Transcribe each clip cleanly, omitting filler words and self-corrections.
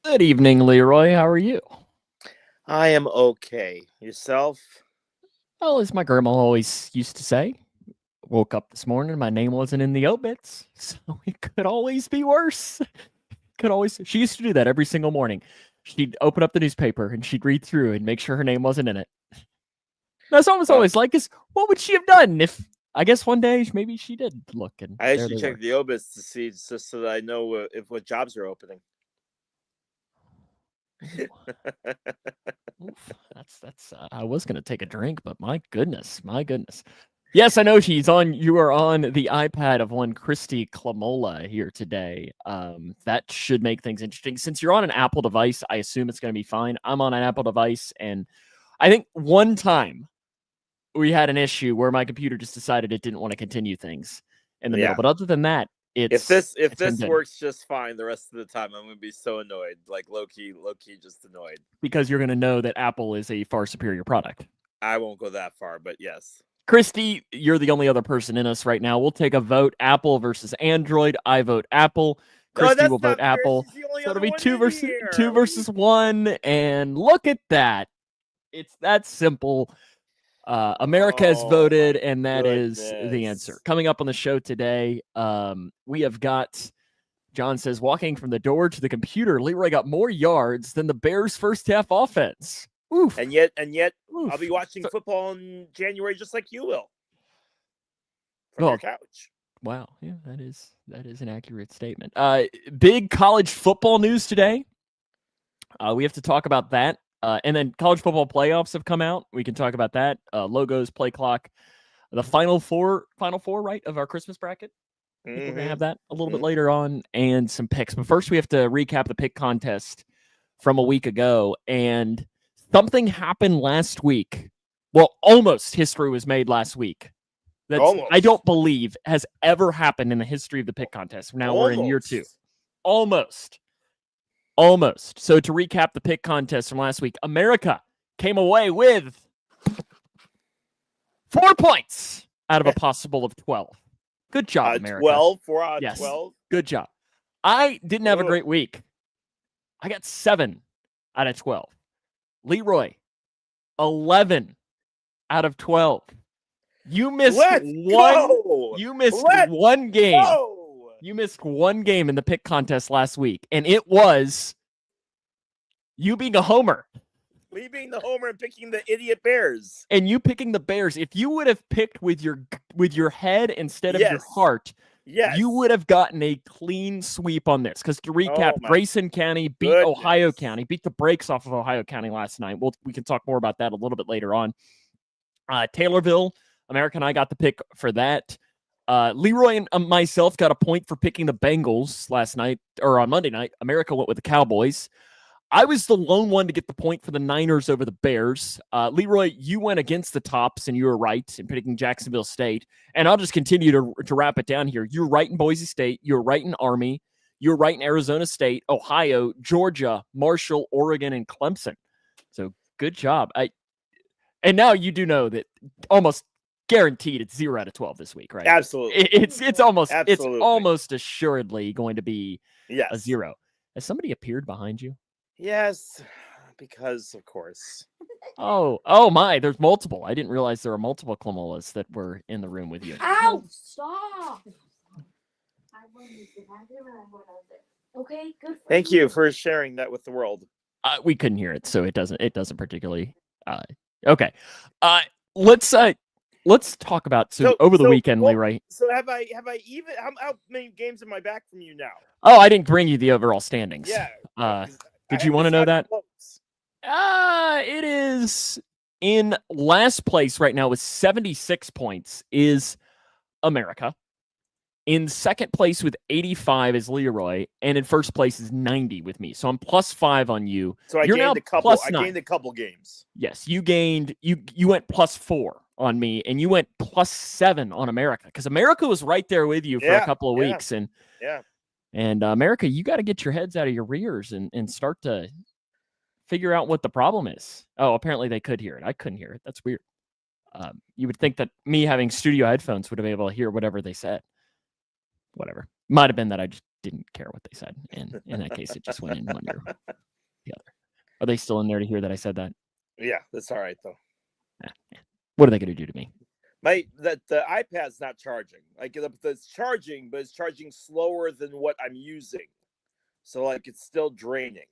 Good evening, Leroy. How are you? I am okay. Yourself? Well, as my grandma always used to say, woke up this morning, my name wasn't in the obits, so it could always be worse. Could always. She used to do that every single morning. She'd open up the newspaper and she'd read through and make sure her name wasn't in it. That's what I was Well, always like, is what would she have done if, I guess one day maybe she did look and I there actually they were. check the obits to see just so that I know if what jobs are opening. Oof, that's. I was gonna take a drink, but my goodness, my goodness. Yes, I know she's on. You are on the iPad of one Christy Clamola here today. That should make things interesting. Since you're on an Apple device, I assume it's going to be fine. I'm on an Apple device, and I think one time we had an issue where my computer just decided it didn't want to continue things in the middle. Yeah. But other than that, If this if it's been this good works just fine, the rest of the time I'm gonna be so annoyed, like low key, just annoyed. because you're going to know that Apple is a far superior product. I won't go that far, but yes. Christy, you're the only other person in us right now. We'll take a vote: Apple versus Android. I vote Apple. No, Christy that's will vote not fair. Apple. She's the only So it'll other be one two in versus here. two versus one. And look at that. It's that simple. America has Oh voted, my and that is the answer. goodness. Coming up on the show today, we have got, John says, walking from the door to the computer, Leroy got more yards than the Bears' first half offense. Oof. And yet, Oof. I'll be watching So, football in January just like you will from well, your couch. wow, yeah, that is an accurate statement. Big college football news today. We have to talk about that. And then college football playoffs have come out. We can talk about that. Logos, play clock, the final four, right, of our Christmas bracket. I think we're gonna have that a little bit later on, and some picks. But first, we have to recap the pick contest from a week ago. And something happened last week. Well, almost history was made last week. That's Almost. I don't believe has ever happened in the history of the pick contest. Now we're in year 2. Almost. So to recap the pick contest from last week, America came away with 4 points out of a possible of 12. Good job, America. 12, 4 out of Yes. 12. Good job. I didn't have a great week. I got 7 out of 12. Leroy, 11 out of 12. You missed Go! You missed Let's one game. Go! You missed one game in the pick contest last week, and it was you being a homer. Me being the homer and picking the idiot Bears. And you picking the Bears. If you would have picked with your head instead of your heart, you would have gotten a clean sweep on this. Because to recap, Grayson County beat Ohio County, beat the brakes off of Ohio County last night. We can talk more about that a little bit later on. Taylorville, America and I got the pick for that. Leroy and myself got a point for picking the Bengals last night, or on Monday night. America went with the Cowboys. I was the lone one to get the point for the Niners over the Bears. Leroy, you went against the Tops, and you were right in picking Jacksonville State. And I'll just continue to wrap it down here. You're right in Boise State. You're right in Army. You're right in Arizona State, Ohio, Georgia, Marshall, Oregon, and Clemson. So good job. And now you do know that almost guaranteed it's 0 out of 12 this week, right? Absolutely. It's almost assuredly going to be a 0. Has somebody appeared behind you? Yes, because of course. Oh my, there's multiple. I didn't realize there were multiple Clamolas that were in the room with you. Ow! Stop! Okay, good. Thank you for sharing that with the world. We couldn't hear it, so it doesn't particularly. Okay. Let's talk about over the weekend, Leroy. So have I even how many games am I back from you now? Oh, I didn't bring you the overall standings. Yeah. Did you want to know that? It is in last place right now with 76 points is America. In second place with 85 is Leroy, and in first place is 90 with me. So I'm +5 on you. So I gained a couple. I gained a couple games. Yes, you gained. You went +4 on me, and you went +7 on America, because America was right there with you for a couple of weeks, and America, you got to get your heads out of your rears and start to figure out what the problem is. Oh, apparently they could hear it. I couldn't hear it. That's weird. You would think that me having studio headphones would have been able to hear whatever they said. whatever. Might have been that I just didn't care what they said, and in that case, it just went in one ear, the other. Are they still in there to hear that I said that? Yeah, that's all right though. What are they going to do to me? The iPad's not charging. Like it's charging, but it's charging slower than what I'm using. So like it's still draining.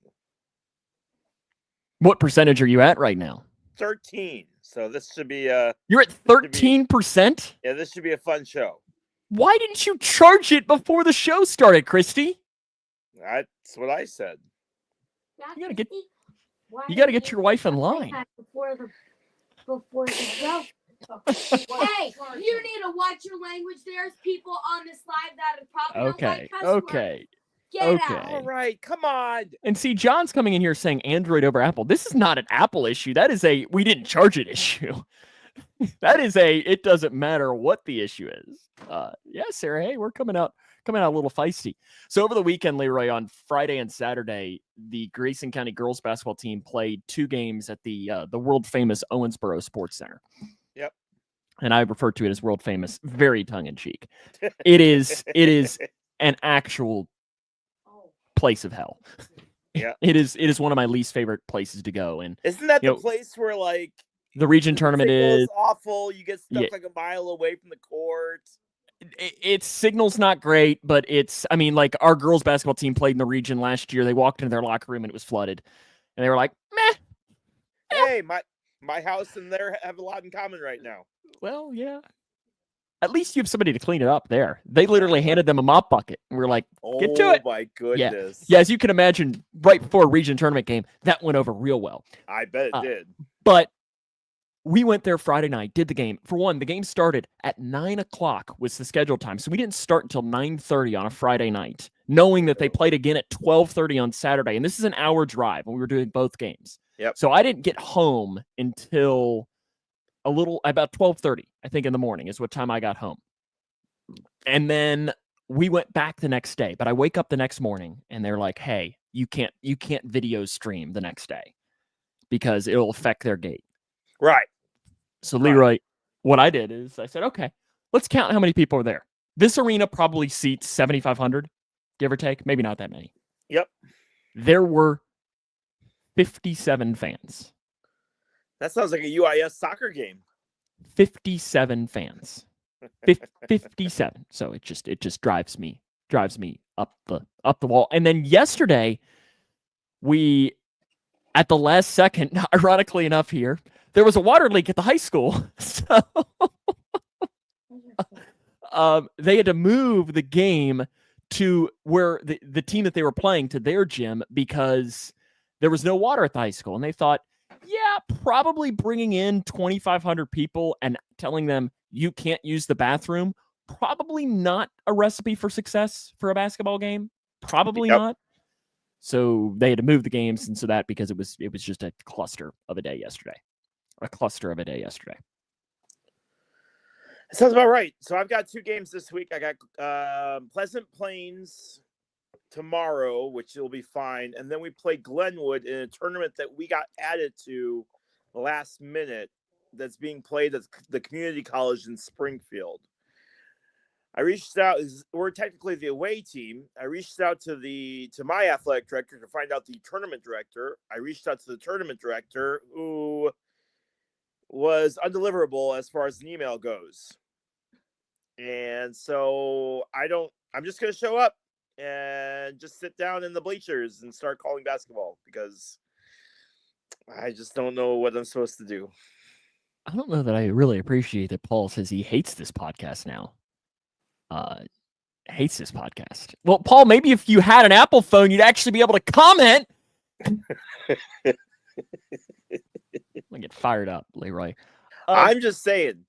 What percentage are you at right now? 13. So this should be You're at 13%? Yeah, this should be a fun show. Why didn't you charge it before the show started, Christy? That's what I said. You gotta get your wife in line. Before the show. Hey, you need to watch your language. There's people on this live that are probably okay. Get out. All right, come on. And see, John's coming in here saying Android over Apple. This is not an Apple issue. That is a we didn't charge it issue. That is it doesn't matter what the issue is. Yeah, Sarah, hey, we're coming out a little feisty. So over the weekend, Leroy, on Friday and Saturday, the Grayson County girls basketball team played 2 games at the world famous Owensboro Sports Center. Yep. And I refer to it as world famous, very tongue in cheek. It is an actual place of hell. Yeah. It is one of my least favorite places to go. And isn't that the place where like the region tournament is awful? You get stuck like a mile away from the court. Its signal's not great, but like our girls basketball team played in the region last year. They walked into their locker room and it was flooded. And they were like, meh. Hey, my house and there have a lot in common right now. Well, yeah. At least you have somebody to clean it up there. They literally handed them a mop bucket. And we're like, get to it. Oh, my goodness. Yeah, as you can imagine, right before a region tournament game, that went over real well. I bet it did. But we went there Friday night, did the game. For one, the game started at 9 o'clock was the scheduled time. So we didn't start until 9:30 on a Friday night, knowing that they played again at 12:30 on Saturday. And this is an hour drive, and we were doing both games. Yep. So I didn't get home until about 12:30, I think, in the morning is what time I got home. And then we went back the next day. But I wake up the next morning, and they're like, hey, you can't video stream the next day because it'll affect their gate. Right. So, Leroy, what I did is I said, okay, let's count how many people are there. This arena probably seats 7,500, give or take. Maybe not that many. Yep. There were 57 fans. That sounds like a UIS soccer game. 57 fans. 57. So it just drives me up the wall. And then yesterday, we, at the last second, ironically enough here, there was a water leak at the high school. So they had to move the game to where the team that they were playing to their gym because there was no water at the high school. And they thought, yeah, probably bringing in 2,500 people and telling them you can't use the bathroom, probably not a recipe for success for a basketball game. Probably not. So they had to move the games, and so that because it was just a cluster of a day yesterday. It sounds about right. So I've got 2 games this week. I got Pleasant Plains tomorrow, which will be fine. And then we play Glenwood in a tournament that we got added to last minute that's being played at the community college in Springfield. I reached out. We're technically the away team. I reached out to my athletic director to find out the tournament director. I reached out to the tournament director who was undeliverable as far as an email goes. And so I'm just going to show up and just sit down in the bleachers and start calling basketball because I just don't know what I'm supposed to do. I don't know that I really appreciate that Paul says he hates this podcast now. Hates this podcast. Well, Paul, maybe if you had an Apple phone, you'd actually be able to comment. I get fired up, Leroy. I'm just saying,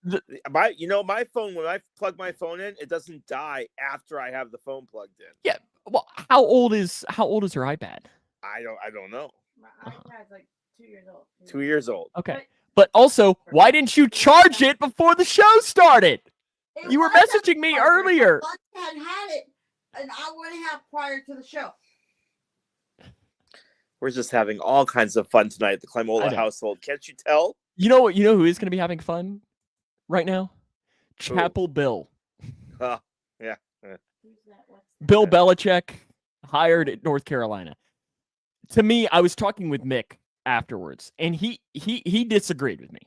my phone, when I plug my phone in, it doesn't die after I have the phone plugged in. Yeah. Well, how old is your iPad? I don't know. My iPad's like 2 years old. 2 years old. Okay. But also, why didn't you charge it before the show started? You were messaging me earlier. I had it an hour and a half prior to the show. We're just having all kinds of fun tonight at the Climola household. Can't you tell? You know who is going to be having fun right now? Chapel Bill. Yeah. Bill Belichick hired at North Carolina. To me, I was talking with Mick afterwards, and he disagreed with me.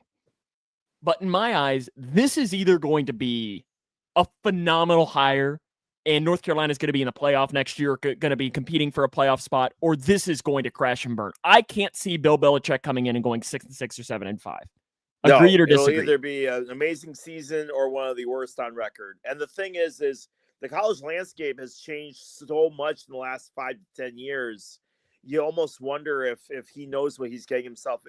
But in my eyes, this is either going to be a phenomenal hire, and North Carolina is going to be in the playoff next year, going to be competing for a playoff spot, or this is going to crash and burn. I can't see Bill Belichick coming in and going 6-6 or 7-5. Agreed or disagree? It'll either be an amazing season or one of the worst on record. And the thing is the college landscape has changed so much in the last 5 to 10 years. You almost wonder if he knows what he's getting himself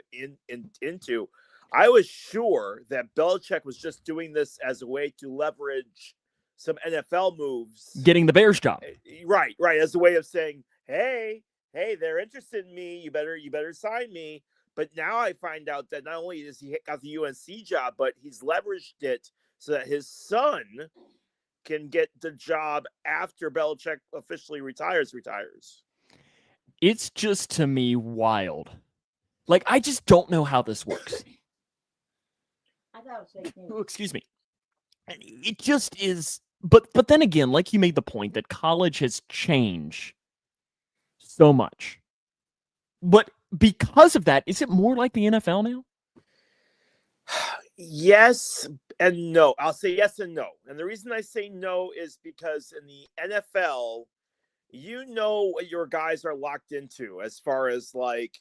into. I was sure that Belichick was just doing this as a way to leverage some NFL moves. Getting the Bears job. Right. As a way of saying, hey, they're interested in me. You better sign me. But now I find out that not only has he got the UNC job, but he's leveraged it so that his son can get the job after Belichick officially retires. It's just, to me, wild. Like, I just don't know how this works. I thought it was excuse me. It just is. But then again, like you made the point that college has changed so much. But because of that, is it more like the NFL now? Yes and no. I'll say yes and no. And the reason I say no is because in the NFL, you know what your guys are locked into as far as like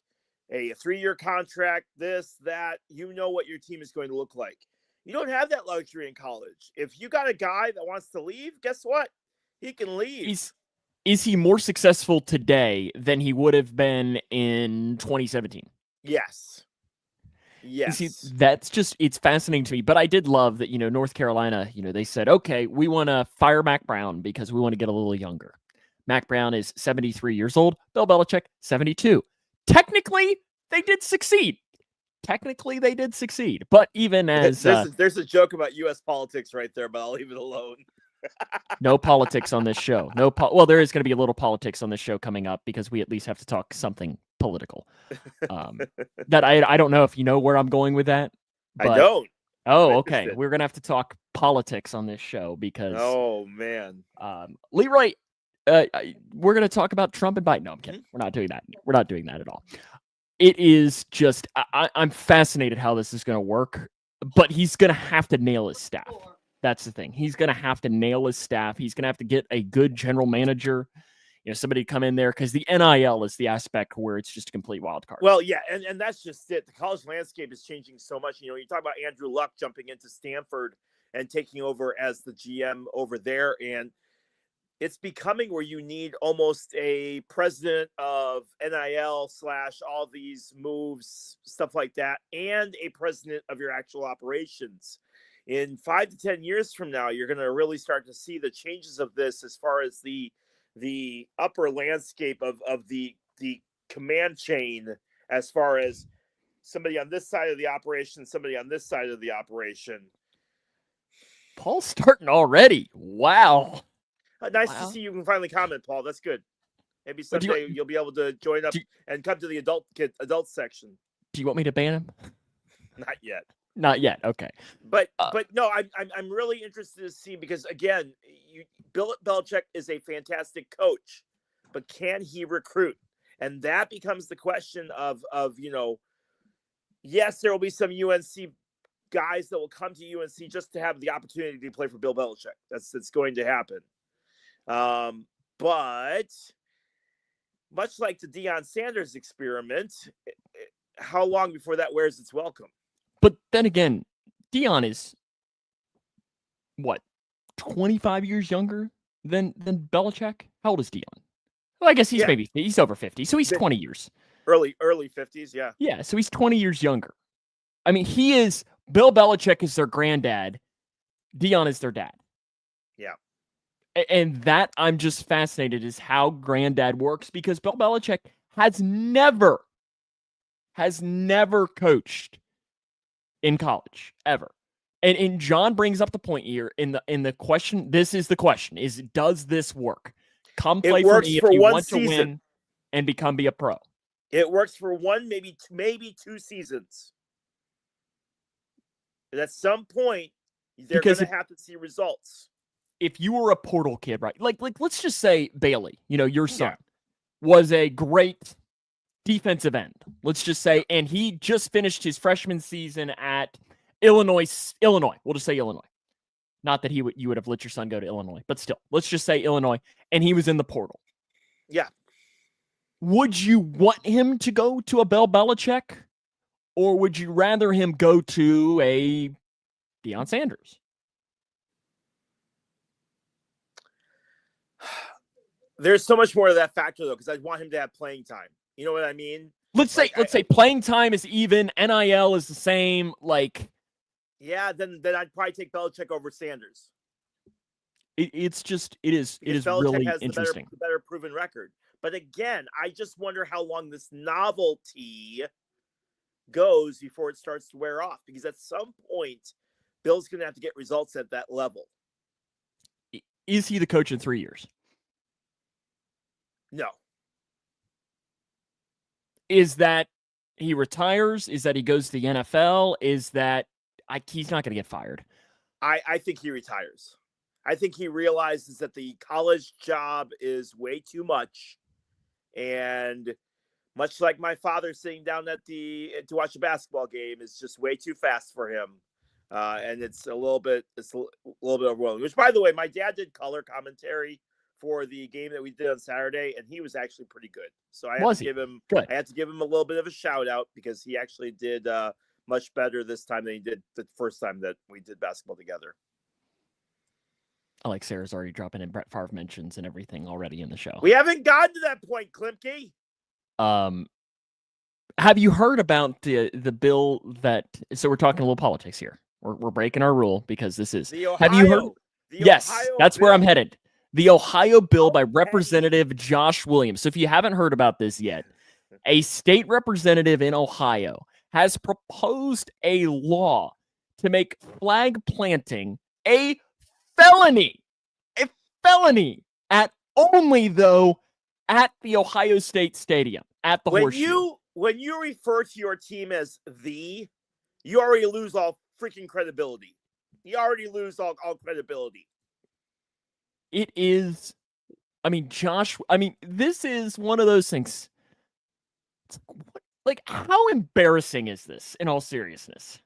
a 3-year contract, this, that. You know what your team is going to look like. You don't have that luxury in college. If you got a guy that wants to leave, guess what? He can leave. Is he more successful today than he would have been in 2017? Yes. See, that's just, it's fascinating to me. But I did love that, North Carolina, they said, okay, we want to fire Mac Brown because we want to get a little younger. Mac Brown is 73 years old. Bill Belichick, 72. Technically, they did succeed. But even as... there's a joke about U.S. politics right there, but I'll leave it alone. No politics on this show. Well, there is going to be a little politics on this show coming up because we at least have to talk something political. That I don't know if you know where I'm going with that. I don't. Oh, okay. We're going to have to talk politics on this show because... Oh, man. Leroy, we're going to talk about Trump and Biden. No, I'm kidding. We're not doing that. We're not doing that at all. It is just... I'm fascinated how this is going to work, but he's going to have to nail his staff. That's the thing. He's going to have to nail his staff. He's going to have to get a good general manager, somebody to come in there because the NIL is the aspect where it's just a complete wild card. Well, yeah, and that's just it. The college landscape is changing so much. You talk about Andrew Luck jumping into Stanford and taking over as the GM over there, and it's becoming where you need almost a president of NIL / all these moves, stuff like that, and a president of your actual operations. In 5 to 10 years from now, you're going to really start to see the changes of this as far as the upper landscape of the command chain, as far as somebody on this side of the operation, somebody on this side of the operation. Paul's starting already. Wow. Nice to see you can finally comment, Paul. That's good. Maybe someday you'll be able to join up and come to the adult section. Do you want me to ban him? Not yet. Not yet. Okay. But no, I'm really interested to see, because again, Bill Belichick is a fantastic coach, but can he recruit? And that becomes the question of yes, there will be some UNC guys that will come to UNC just to have the opportunity to play for Bill Belichick. That's going to happen. But much like the Deion Sanders experiment, how long before that wears its welcome? But then again, Deion is, 25 years younger than Belichick? How old is Deion? Well, I guess he's over 50, so he's 20 years. Early 50s, yeah. Yeah, so he's 20 years younger. I mean, Bill Belichick is their granddad. Deion is their dad. Yeah. And that I'm just fascinated is how granddad works, because Bill Belichick has never coached in college ever. And John brings up the point here in the question. This is the question: does this work? Come play for me if you want to win and be a pro. It works for one, maybe 2 seasons. But at some point, they're going to have to see results. if you were a portal kid, right? Like let's just say Bailey, your son was a great defensive end. Let's just say, and he just finished his freshman season at Illinois. We'll just say Illinois. Not that you would have let your son go to Illinois, but still, let's just say Illinois, and he was in the portal. Yeah. Would you want him to go to a Bill Belichick, or would you rather him go to a Deion Sanders? There's so much more to that factor, though, because I want him to have playing time. You know what I mean? Let's say playing time is even, NIL is the same. Like, yeah, then I'd probably take Belichick over Sanders. It is Belichick really has interesting. The better proven record. But again, I just wonder how long this novelty goes before it starts to wear off. Because at some point, Bill's going to have to get results at that level. Is he the coach in 3 years? No. Is that he retires? Is that he goes to the NFL? Is that he's not going to get fired? I think he retires. I think he realizes that the college job is way too much. And much like my father sitting down to watch a basketball game is just way too fast for him. And it's a little bit overwhelming. Which, by the way, my dad did color commentary for the game that we did on Saturday, and he was actually pretty good. So I had to give him a little bit of a shout out because he actually did much better this time than he did the first time that we did basketball together. I like Sarah's already dropping in Brett Favre mentions and everything already in the show. We haven't gotten to that point, Klimke. Have you heard about the bill that? So we're talking a little politics here. We're breaking our rule because this is. Have you heard? Yes, that's where I'm headed. The Ohio bill by Representative Josh Williams. So if you haven't heard about this yet, a state representative in Ohio has proposed a law to make flag planting a felony at the Ohio State Stadium at the Horseshoe. When you refer to your team as you already lose all freaking credibility. You already lose all credibility. It is, this is one of those things. Like, how embarrassing is this in all seriousness?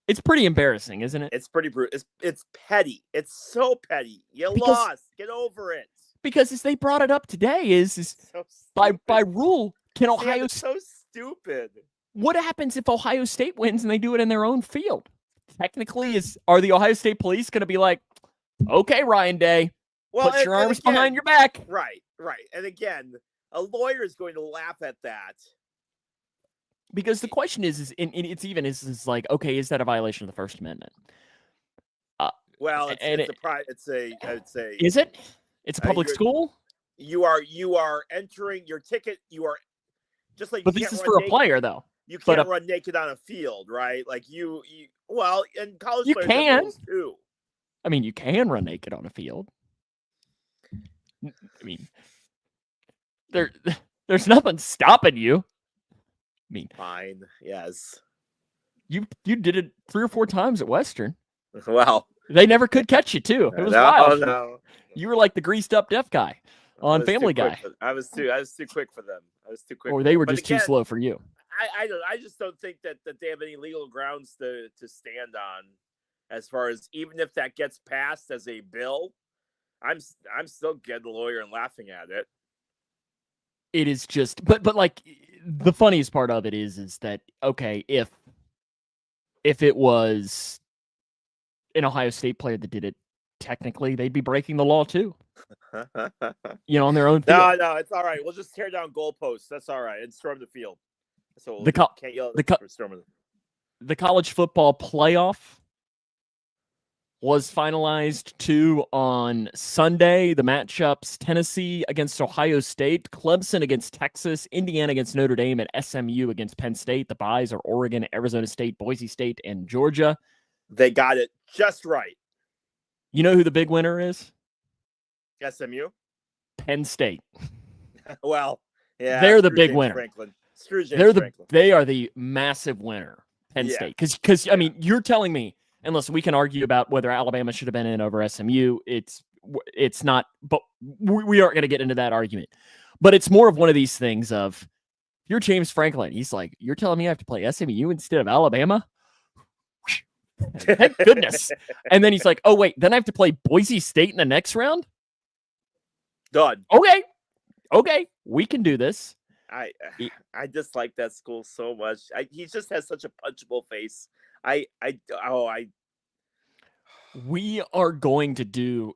It's pretty embarrassing, isn't it? It's pretty brutal. It's petty. It's so petty. You lost. Get over it. Because as they brought it up today is so by rule, can Ohio... It's so stupid. What happens if Ohio State wins and they do it in their own field? Technically, are the Ohio State police going to be like, okay, Ryan Day, put your arms behind your back? Right. And again, a lawyer is going to laugh at that. Because the question is like, okay, is that a violation of the First Amendment? Well, Is it? It's a public school? You are entering your ticket. You are just like. But this is for a player, though. You can't run naked on a field, right? Like and college players can too. You can run naked on a field. There's nothing stopping you. Fine. Yes. You did it 3 or 4 times at Western. Well, they never could catch you too. It was wild. No. You were like the greased up deaf guy on Family Guy. I was too quick for them. I was too quick. Or they were just too slow for you. I just don't think that they have any legal grounds to stand on, as far as even if that gets passed as a bill. I'm still getting a lawyer and laughing at it. It is just, but like the funniest part of it is that, okay, if it was an Ohio State player that did it, technically they'd be breaking the law too. On their own field. No, it's all right. We'll just tear down goalposts. That's all right, and storm the field. So can't yell for storming. The college football playoff was finalized too on Sunday. The matchups: Tennessee against Ohio State, Clemson against Texas, Indiana against Notre Dame, and SMU against Penn State. The byes are Oregon, Arizona State, Boise State, and Georgia. They got it just right. You know who the big winner is? SMU? Penn State. Well, yeah. They're the big winner. Franklin. They are the massive winner, Penn State. Because you're telling me And listen, we can argue about whether Alabama should have been in over SMU. It's not, but we aren't going to get into that argument. But it's more of one of these things of, you're James Franklin. He's like, you're telling me I have to play SMU instead of Alabama? Thank goodness. And then he's like, oh, wait, then I have to play Boise State in the next round? Done. Okay, we can do this. I dislike that school so much. He just has such a punchable face. We are going to do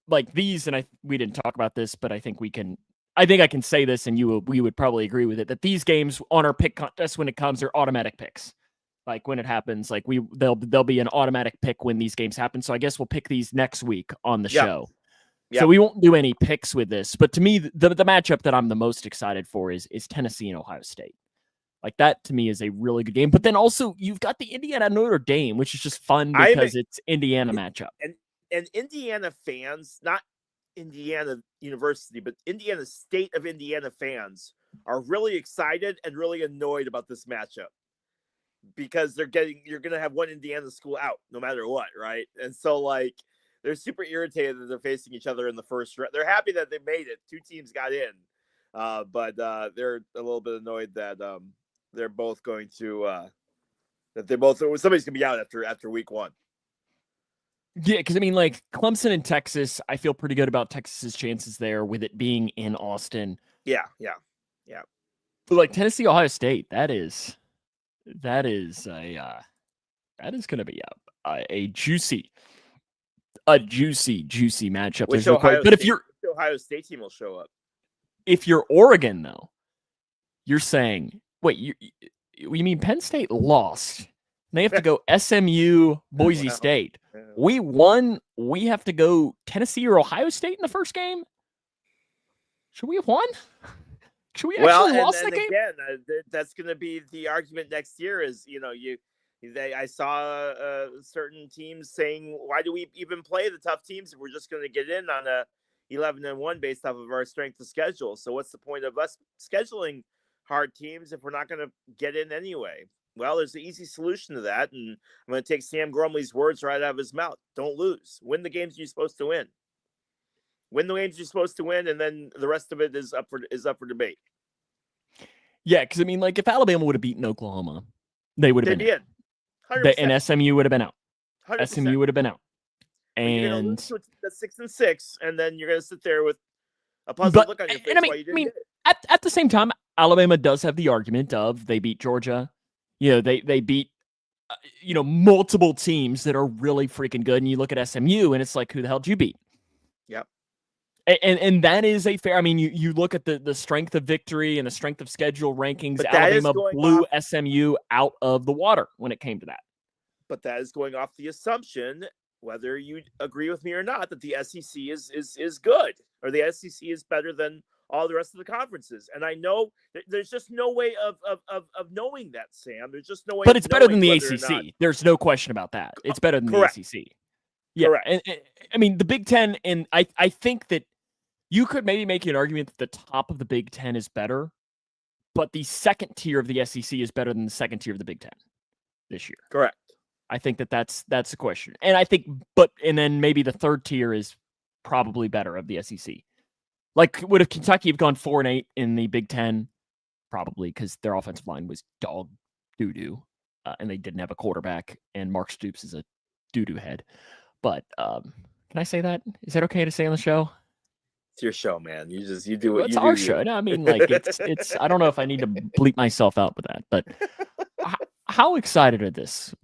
like these, and we didn't talk about this, but I think we can. I think I can say this, and we would probably agree with it, that these games on our pick contest, when it comes, are automatic picks. Like when it happens, like there'll be an automatic pick when these games happen. So I guess we'll pick these next week on the show. Yep. So we won't do any picks with this. But to me, the matchup that I'm the most excited for is Tennessee and Ohio State. Like that to me is a really good game. But then also you've got the Indiana Notre Dame, which is just fun because it's Indiana matchup. And Indiana fans, not Indiana University, but Indiana State of Indiana fans are really excited and really annoyed about this matchup, because you're going to have one Indiana school out no matter what, right? And so like they're super irritated that they're facing each other in the first round. They're happy that they made it. Two teams got in, but they're a little bit annoyed that they're both going to somebody's going to be out after week one. Yeah, because I mean, like Clemson and Texas, I feel pretty good about Texas's chances there with it being in Austin. Yeah. But like Tennessee, Ohio State, that is going to be a juicy matchup. But if the Ohio State team will show up. If you're Oregon, though, you're saying, wait, you mean Penn State lost? They have to go SMU, Boise State. We won. We have to go Tennessee or Ohio State in the first game. Should we have won? Should we actually lost that game? Again, that's going to be the argument next year. Is I saw certain teams saying, why do we even play the tough teams if we're just going to get in on a 11-1 based off of our strength of schedule? So what's the point of us scheduling hard teams if we're not going to get in anyway? Well, there's an easy solution to that, and I'm going to take Sam Grumley's words right out of his mouth. Don't lose. Win the games you're supposed to win. Win the games you're supposed to win, and then the rest of it is up for debate. Yeah, because I mean, like if Alabama would have beaten Oklahoma, they would have been in. 100%. And SMU would have been out. 100%. SMU would have been out. And that's 6-6, and then you're going to sit there with a puzzled look on your face while you didn't get it. At the same time, Alabama does have the argument of they beat Georgia. They beat multiple teams that are really freaking good, and you look at SMU, and it's like, who the hell did you beat? Yep. And that is a fair. I mean, you look at the strength of victory and the strength of schedule rankings. Alabama blew SMU out of the water when it came to that. But that is going off the assumption, whether you agree with me or not, that the SEC is good, or the SEC is better than all the rest of the conferences. And I know there's just no way of knowing that, Sam. There's just no way. But it's better than the ACC. There's no question about that. It's better than Correct. The ACC. Yeah. Correct. And I mean, the Big Ten, and I think that you could maybe make an argument that the top of the Big Ten is better, but the second tier of the SEC is better than the second tier of the Big Ten this year. Correct. I think that's the question. And I think, and then maybe the third tier is probably better of the SEC. Like, would have Kentucky have gone 4-8 in the Big Ten? Probably, because their offensive line was dog doo-doo, and they didn't have a quarterback, and Mark Stoops is a doo-doo head. But can I say that? Is that okay to say on the show? It's your show, man. You do what you do. It's our show. No, I mean, like, it's. I don't know if I need to bleep myself out with that, but how excited are this?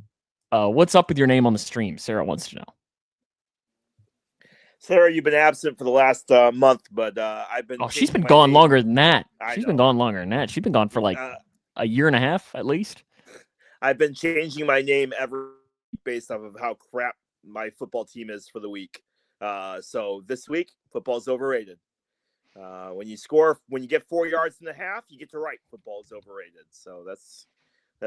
What's up with your name on the stream? Sarah wants to know. Sarah, you've been absent for the last month, but I've been. Oh, she's been gone longer than that. She's been gone longer than that. She's been gone for like a year and a half at least. I've been changing my name every week based off of how crap my football team is for the week. So this week, football's overrated. When you get 4 yards and a half, you get to write football's overrated. So that's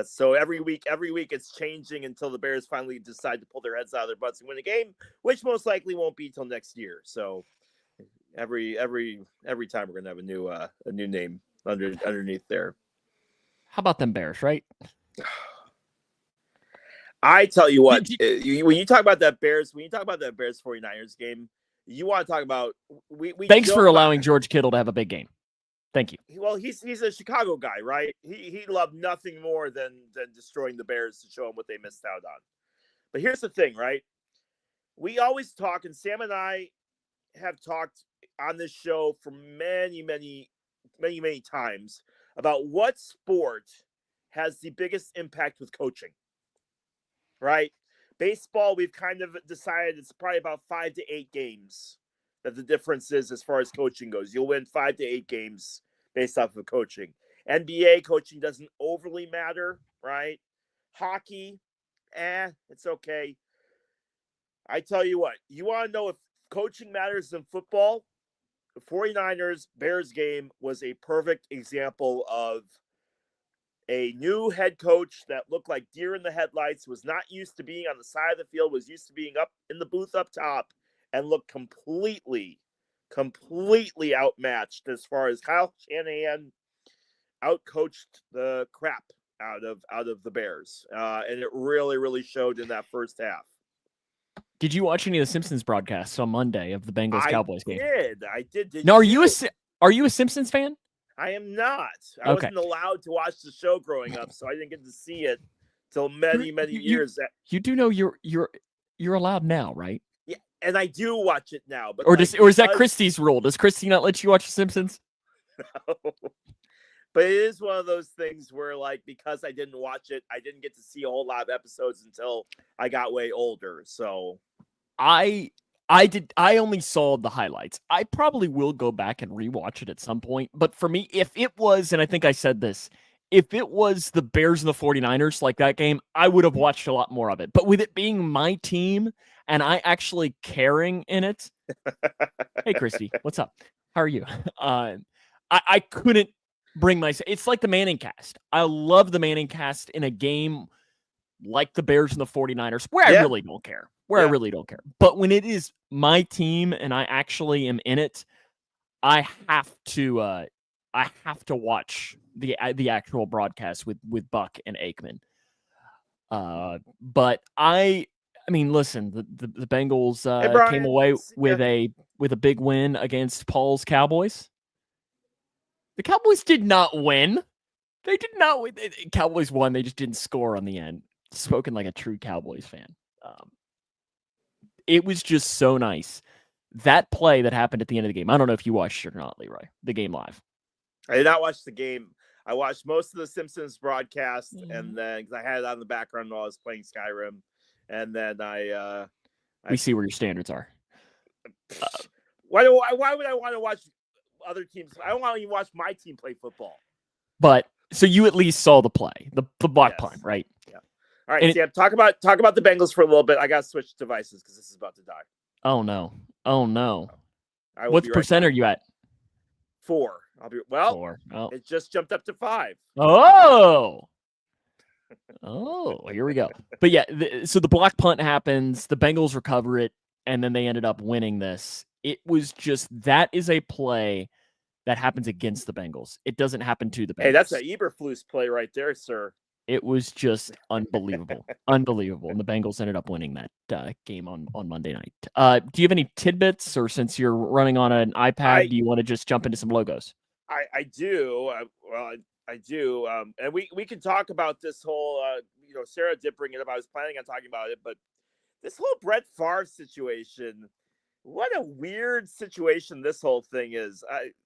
so every week it's changing until the Bears finally decide to pull their heads out of their butts and win a game, which most likely won't be till next year. So every time we're gonna have a new name underneath there. How about them Bears, right? I tell you what, when you talk about that Bears 49ers game, you want to talk about we Thanks for allowing George Kittle to have a big game. Thank you. Well, he's a Chicago guy, right? He loved nothing more than destroying the Bears to show them what they missed out on. But here's the thing, right? We always talk, and Sam and I have talked on this show for many times about what sport has the biggest impact with coaching, right? Baseball, we've kind of decided it's probably about 5 to 8 games that the difference is as far as coaching goes. You'll win 5 to 8 games based off of coaching. NBA coaching doesn't overly matter, right? Hockey, it's okay. I tell you what, you want to know if coaching matters in football? The 49ers Bears game was a perfect example of a new head coach that looked like deer in the headlights, was not used to being on the side of the field, was used to being up in the booth up top, and looked completely outmatched as far as Kyle Shanahan outcoached the crap out of the Bears. And it really showed in that first half. Did you watch any of the Simpsons broadcasts on Monday of the Bengals-Cowboys game? I did. Now, are you a Simpsons fan? I am not. I wasn't allowed to watch the show growing up, so I didn't get to see it till many years. You do know you're allowed now, right? Yeah, and I do watch it now. But or is that Christie's rule? Does Christie not let you watch The Simpsons? No. But it is one of those things where, like, because I didn't watch it, I didn't get to see a whole lot of episodes until I got way older. So I only saw the highlights. I probably will go back and rewatch it at some point. But for me, if it was, and I think I said this, if it was the Bears and the 49ers like that game, I would have watched a lot more of it. But with it being my team and I actually caring in it, hey, Christy, what's up? How are you? I couldn't bring myself. It's like the Manning cast. I love the Manning cast in a game like the Bears and the 49ers, where I really don't care. I really don't care. But when it is my team and I actually am in it, I have to watch the actual broadcast with Buck and Aikman. But I mean, listen, the Bengals came away with a big win against Paul's Cowboys. The Cowboys did not win. They did not win. Cowboys won. They just didn't score on the end. Spoken like a true Cowboys fan. It was just so nice. That play that happened at the end of the game. I don't know if you watched it or not, Leroy. The game live. I did not watch the game. I watched most of the Simpsons broadcast, and then because I had it on the background while I was playing Skyrim, and then we see where your standards are. Why would I want to watch other teams? I don't want to even watch my team play football. But so you at least saw the play, the block punt, right? Yeah. All right, Sam. Talk about the Bengals for a little bit. I got to switch devices because this is about to die. Oh no! What percent are you at? 4. I'll be 4. Oh. It just jumped up to 5. Oh, here we go. But yeah, so the block punt happens. The Bengals recover it, and then they ended up winning this. It was just that is a play that happens against the Bengals. It doesn't happen to the Bengals. Hey, that's an Eberflus play right there, sir. It was just unbelievable. Unbelievable. And the Bengals ended up winning that game on Monday night. Do you have any tidbits, or since you're running on an iPad, do you want to just jump into some logos? I do. I do. And we can talk about this whole, Sarah did bring it up. I was planning on talking about it, but this whole Brett Favre situation, what a weird situation this whole thing is.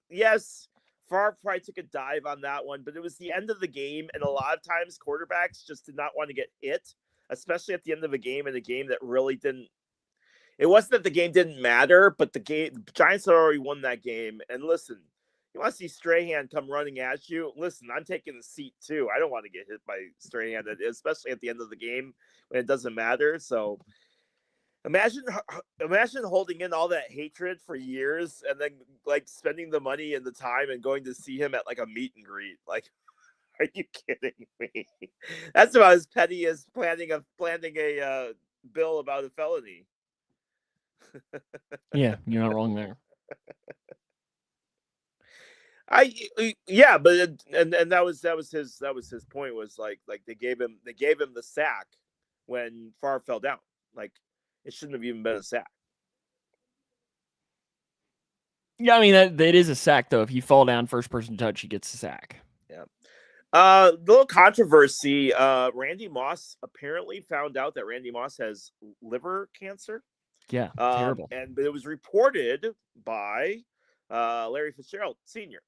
Yes, Favre probably took a dive on that one, but it was the end of the game, and a lot of times quarterbacks just did not want to get hit, especially at the end of a game, in a game that really didn't. It wasn't that the game didn't matter, but the Giants had already won that game. And listen, you want to see Strahan come running at you? Listen, I'm taking the seat too. I don't want to get hit by Strahan, especially at the end of the game when it doesn't matter. So imagine holding in all that hatred for years and then like spending the money and the time and going to see him at like a meet and greet. Like, are you kidding me? That's about as petty as planning a bill about a felony. Yeah, you're not wrong there. But that was his point, was like they gave him the sack when Favre fell down. Like, it shouldn't have even been a sack. Yeah, I mean, that is a sack, though. If you fall down, first person touch, he gets a sack. Yeah. Little controversy. Randy Moss apparently found out that Randy Moss has liver cancer. Yeah, terrible. But it was reported by Larry Fitzgerald Sr.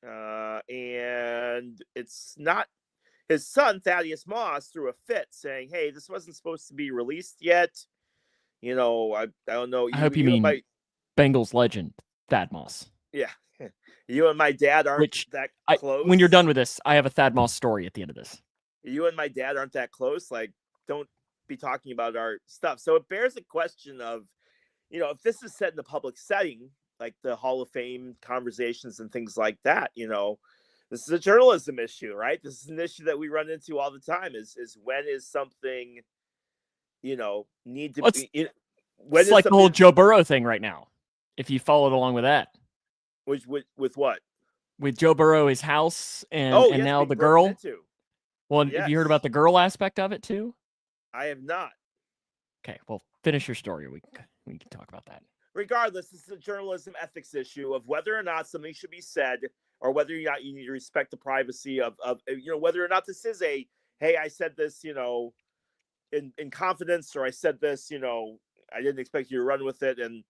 And it's not his son, Thaddeus Moss, threw a fit saying, hey, this wasn't supposed to be released yet. I don't know. I hope you mean Bengals legend, Thad Moss. Yeah. You and my dad aren't that close. When you're done with this, I have a Thad Moss story at the end of this. You and my dad aren't that close. Like, don't be talking about our stuff. So it bears a question of, if this is set in a public setting, like the Hall of Fame conversations and things like that, this is a journalism issue, right? This is an issue that we run into all the time is when is something, need to be. It's like the whole Joe Burrow thing right now. If you followed along with that. With what? With Joe Burrow, his house, and now the girl. Well, have you heard about the girl aspect of it too? I have not. Okay, well, finish your story. We can talk about that. Regardless, this is a journalism ethics issue of whether or not something should be said, or whether or not you need to respect the privacy of whether or not this is a, hey, I said this, in confidence, or I said this, I didn't expect you to run with it, and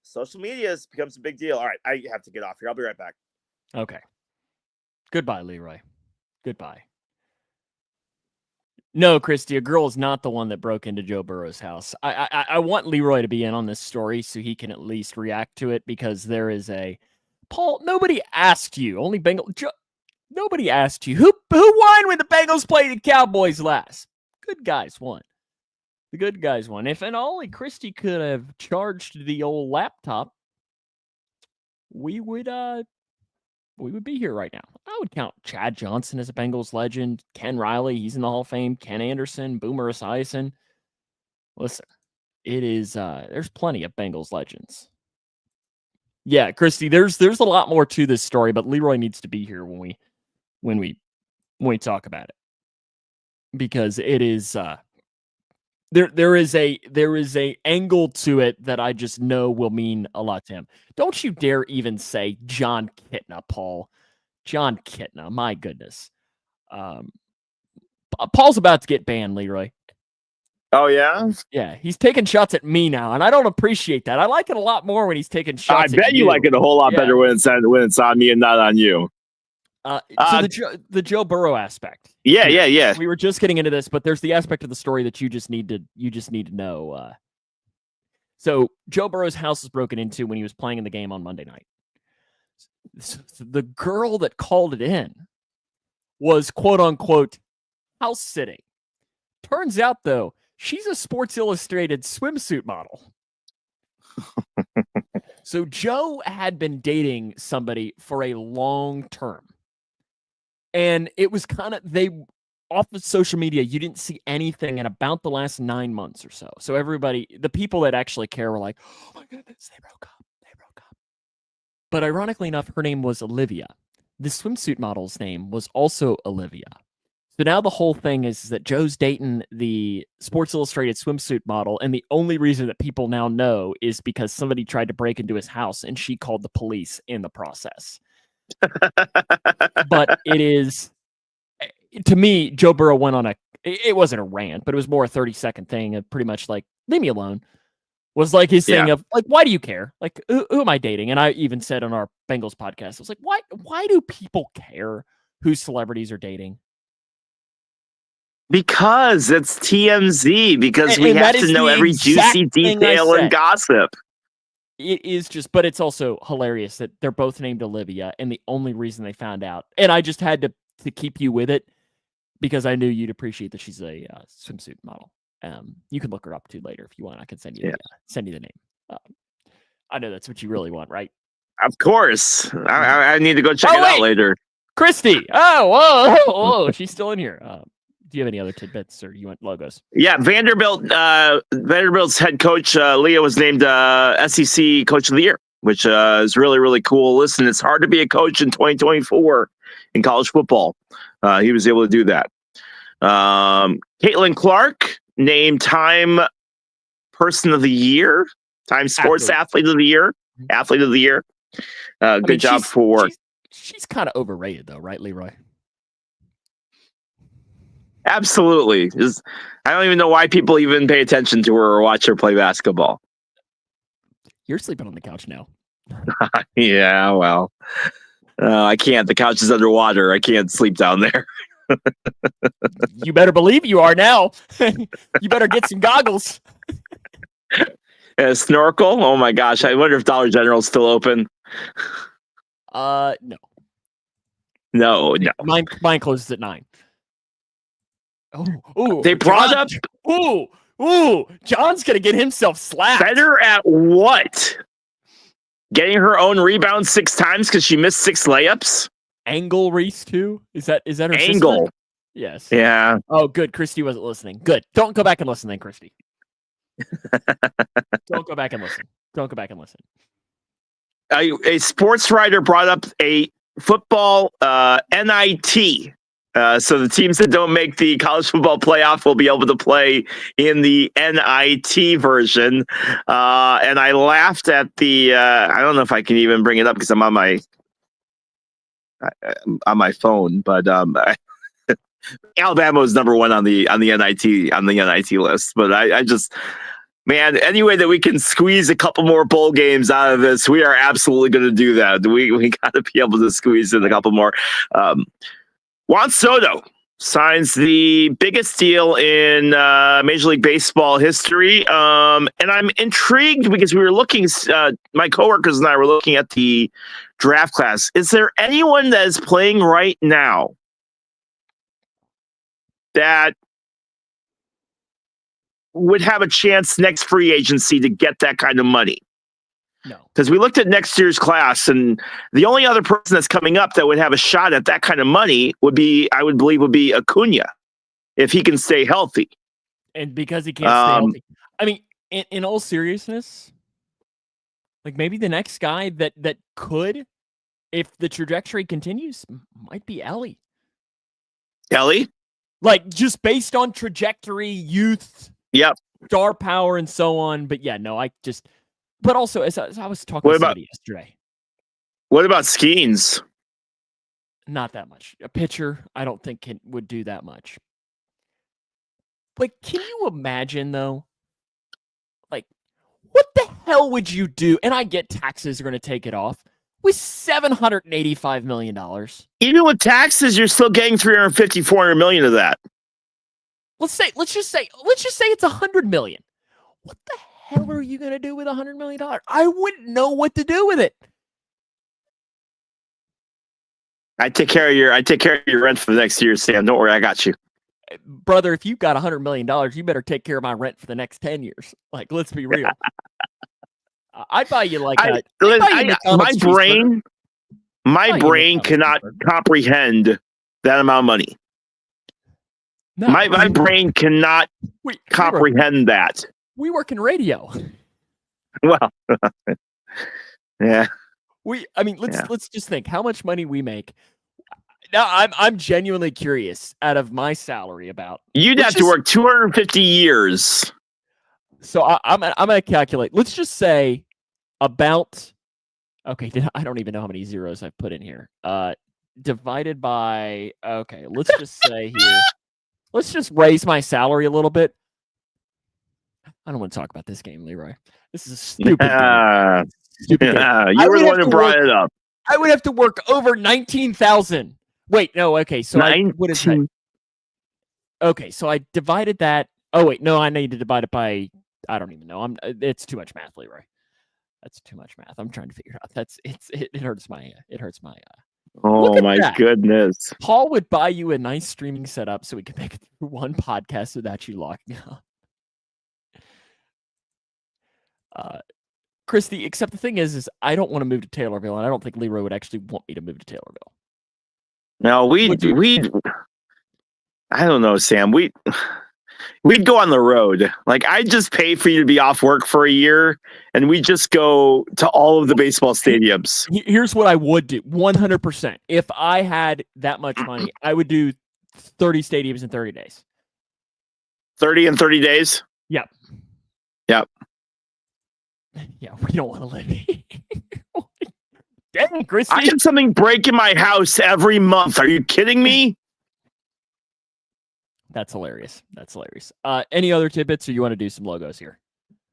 social media becomes a big deal. All right, I have to get off here. I'll be right back. Okay. Goodbye, Leroy. Goodbye. No, Christy, a girl is not the one that broke into Joe Burrow's house. I want Leroy to be in on this story so he can at least react to it, because there is Paul, nobody asked you. Only nobody asked you. Who won when the Bengals played the Cowboys last? Good guys won. The good guys won. If and only Christy could have charged the old laptop, we would be here right now. I would count Chad Johnson as a Bengals legend. Ken Riley, he's in the Hall of Fame. Ken Anderson, Boomer Esiason. Listen, it is there's plenty of Bengals legends. Yeah, Christy, there's a lot more to this story, but Leroy needs to be here when we talk about it, because it is there is a angle to it that I just know will mean a lot to him. Don't you dare even say John Kitna, Paul. John Kitna, my goodness. Paul's about to get banned, Leroy. Oh, yeah? Yeah, he's taking shots at me now, and I don't appreciate that. I like it a lot more when he's taking shots at you. I bet you like it a whole lot better when it's on me and not on you. So the Joe Burrow aspect. Yeah. We were just getting into this, but there's the aspect of the story that you just need to know. So Joe Burrow's house was broken into when he was playing in the game on Monday night. So the girl that called it in was quote unquote house sitting. Turns out though, she's a Sports Illustrated swimsuit model. So Joe had been dating somebody for a long term. And it was kind of, off of social media, you didn't see anything in about the last 9 months or so. So everybody, the people that actually care were like, oh my goodness, they broke up. But ironically enough, her name was Olivia. The swimsuit model's name was also Olivia. So now the whole thing is that Joe's dating the Sports Illustrated swimsuit model, and the only reason that people now know is because somebody tried to break into his house and she called the police in the process. But it is, to me, Joe Burrow went on it wasn't a rant, but it was more a 30-second thing of pretty much like, leave me alone. Was like his thing of like, why do you care? Like, who am I dating? And I even said on our Bengals podcast, I was like, why do people care who celebrities are dating? Because it's TMZ, because we have to know every juicy detail and gossip. It is just, but it's also hilarious that they're both named Olivia, and the only reason they found out, and I just had to keep you with it because I knew you'd appreciate that she's a swimsuit model. You can look her up too later if you want. I can send you the name. I know that's what you really want, right? Of course. I need to go check it out later. Christy. Oh, whoa, she's still in here. Do you have any other tidbits, or you want logos? Yeah, Vanderbilt's head coach, Leah, was named SEC Coach of the Year, which is really, really cool. Listen, it's hard to be a coach in 2024 in college football. He was able to do that. Caitlin Clark named Time Person of the Year, Time Sports Athlete of the Year, Athlete of the Year. Good job for. She's kind of overrated, though, right, Leroy? Absolutely. I don't even know why people even pay attention to her or watch her play basketball. You're sleeping on the couch now. Yeah, well, I can't. The couch is underwater. I can't sleep down there. You better believe you are now. You better get some goggles. A snorkel? Oh my gosh! I wonder if Dollar General is still open. No. No. Mine closes at 9. Oh, they brought up. John's gonna get himself slapped. Better at what? Getting her own rebound 6 times because she missed 6 layups. Angle Reese too. Is that her Angle? Sister? Yes. Yeah. Oh, good. Christy wasn't listening. Good. Don't go back and listen, then, Christy. Don't go back and listen. A sports writer brought up a football NIT. So the teams that don't make the college football playoff will be able to play in the NIT version. And I laughed at the. I don't know if I can even bring it up because I'm on my phone, but Alabama was number 1 on the NIT list. But I just. Man, any way that we can squeeze a couple more bowl games out of this, we are absolutely going to do that. We got to be able to squeeze in a couple more. Juan Soto signs the biggest deal in Major League Baseball history. And I'm intrigued because we were looking, my coworkers and I were looking at the draft class. Is there anyone that is playing right now that would have a chance next free agency to get that kind of money? No. Because we looked at next year's class, and the only other person that's coming up that would have a shot at that kind of money would be Acuna, if he can stay healthy. And because he can't stay healthy. I mean, in all seriousness, like maybe the next guy that could, if the trajectory continues, might be Ellie. Ellie? Like just based on trajectory, youth, yep, star power, and so on. But yeah, no, but also, as I was talking to somebody yesterday. What about Skeens? Not that much. A pitcher, I don't think would do that much. Like, can you imagine, though? Like, what the hell would you do? And I get taxes are going to take it off. With $785 million. Even with taxes, you're still getting $350, $400 million of that. Let's just say it's $100 million. What the hell are you going to do with $100 million? I wouldn't know what to do with it. I take care of your rent for the next year, Sam. Don't worry, I got you. Brother, if you've got $100 million, you better take care of my rent for the next 10 years. Like, let's be real. I'd buy you like my brain cannot comprehend that amount of money. No, my brain cannot comprehend that. We work in radio. Well, yeah. Let's just think how much money we make. Now, I'm genuinely curious out of my salary about. You'd have to work 250 years. So I'm gonna calculate. Let's just say about. Okay, I don't even know how many zeros I've put in here. Divided by. Okay, let's just say here. Let's just raise my salary a little bit. I don't want to talk about this game, Leroy. This is a stupid game. Stupid game. You were the one who brought it up. I would have to work over 19,000. Wait, no, okay. So what is that? Okay, so I divided that. Oh wait, no, I need to divide it by. I don't even know. It's too much math, Leroy. That's too much math. I'm trying to figure it out. It hurts my. Oh my goodness! Paul would buy you a nice streaming setup so we could make it through one podcast without you locking up. Christy, except the thing is I don't want to move to Taylorville, and I don't think Leroy would actually want me to move to Taylorville. No, I don't know, Sam. We'd go on the road. Like, I'd just pay for you to be off work for a year, and we just go to all of the baseball stadiums. Here's what I would do, 100%. If I had that much money, I would do 30 stadiums in 30 days. 30 and 30 days? Yep. Yep. Yeah, we don't want to live here. Dang, Christy. I have something break in my house every month. Are you kidding me? That's hilarious. That's hilarious. Any other tidbits, or you want to do some logos here?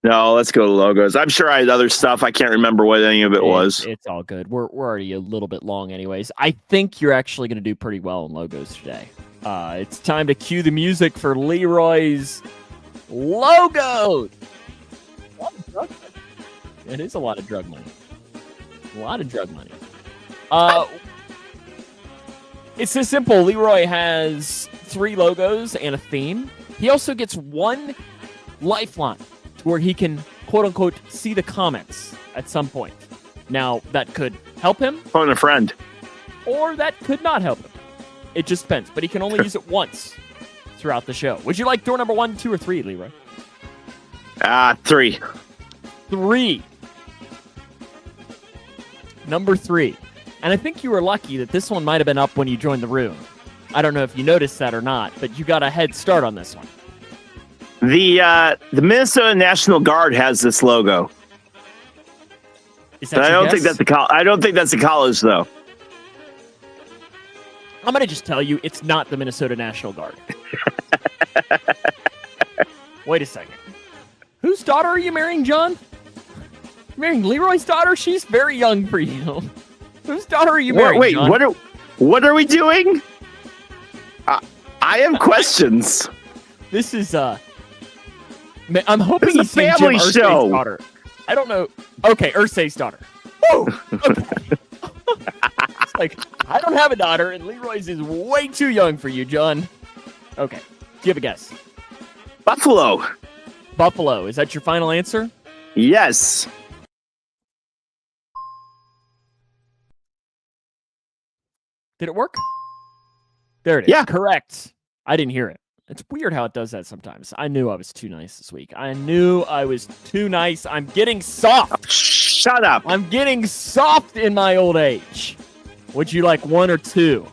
No, let's go to logos. I'm sure I had other stuff. I can't remember what any of it was. It's all good. We're already a little bit long anyways. I think you're actually going to do pretty well in logos today. It's time to cue the music for Leroy's logos. It is a lot of drug money. A lot of drug money. It's this simple. Leroy has 3 logos and a theme. He also gets 1 lifeline where he can, quote unquote, see the comments at some point. Now, that could help him. Phone a friend. Or that could not help him. It just depends. But he can only use it once throughout the show. Would you like door number 1, 2, or 3, Leroy? 3. 3. Number 3. And I think you were lucky that this one might have been up when you joined the room. I don't know if you noticed that or not, but you got a head start on this one. The Minnesota National Guard has this logo. Is that I don't think that's I don't think that's a college though. I'm gonna just tell you, it's not the Minnesota National Guard. Wait a second. Whose daughter are you marrying, John? You're marrying Leroy's daughter? She's very young for you. Whose daughter are you marrying? Wait, John? what are we doing? I have questions. This is I'm hoping it's a family show. Daughter. I don't know. Okay, Ursay's daughter. Woo! Okay. It's like, I don't have a daughter, and Leroy's is way too young for you, John. Okay, do you have a guess? Buffalo. Buffalo. Is that your final answer? Yes. Did it work? There it is. Yeah. Correct. I didn't hear it. It's weird how it does that sometimes. I knew I was too nice this week. I knew I was too nice. I'm getting soft. Shut up. I'm getting soft in my old age. Would you like 1 or 2?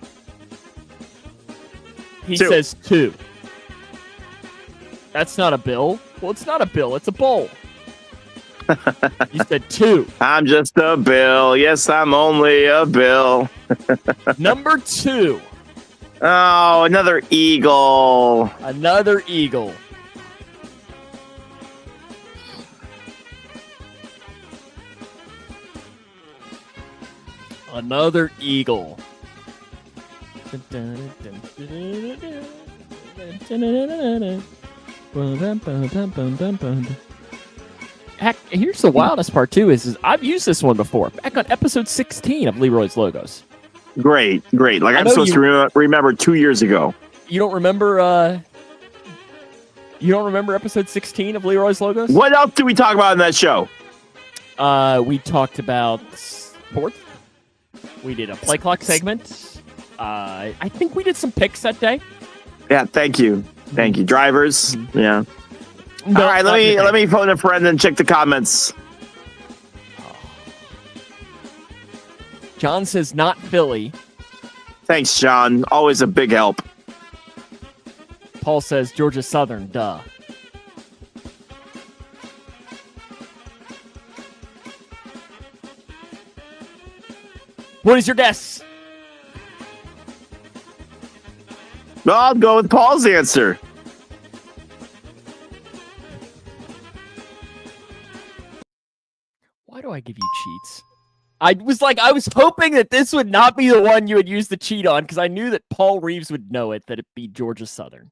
He 2. says 2. That's not a bill. Well, it's not a bill. It's a bowl. You said 2. I'm just a bill. Yes, I'm only a bill. Number 2. Oh, another eagle. Another eagle. Another eagle. Heck, here's the wildest part too is I've used this one before. Back on episode 16 of Leroy's Logos. Great. Like I'm supposed to remember 2 years ago. You don't remember? You don't remember episode 16 of Leroy's Logos? What else did we talk about in that show? We talked about sports. We did a play clock segment. I think we did some picks that day. Yeah, thank you. Drivers. Yeah. No, all right, let me phone a friend and check the comments. John says not Philly. Thanks, John. Always a big help. Paul says Georgia Southern. Duh. What is your guess? Well, I'll go with Paul's answer. Why do I give you cheats? I was hoping that this would not be the one you would use the cheat on because I knew that Paul Reeves would know it, that it'd be Georgia Southern.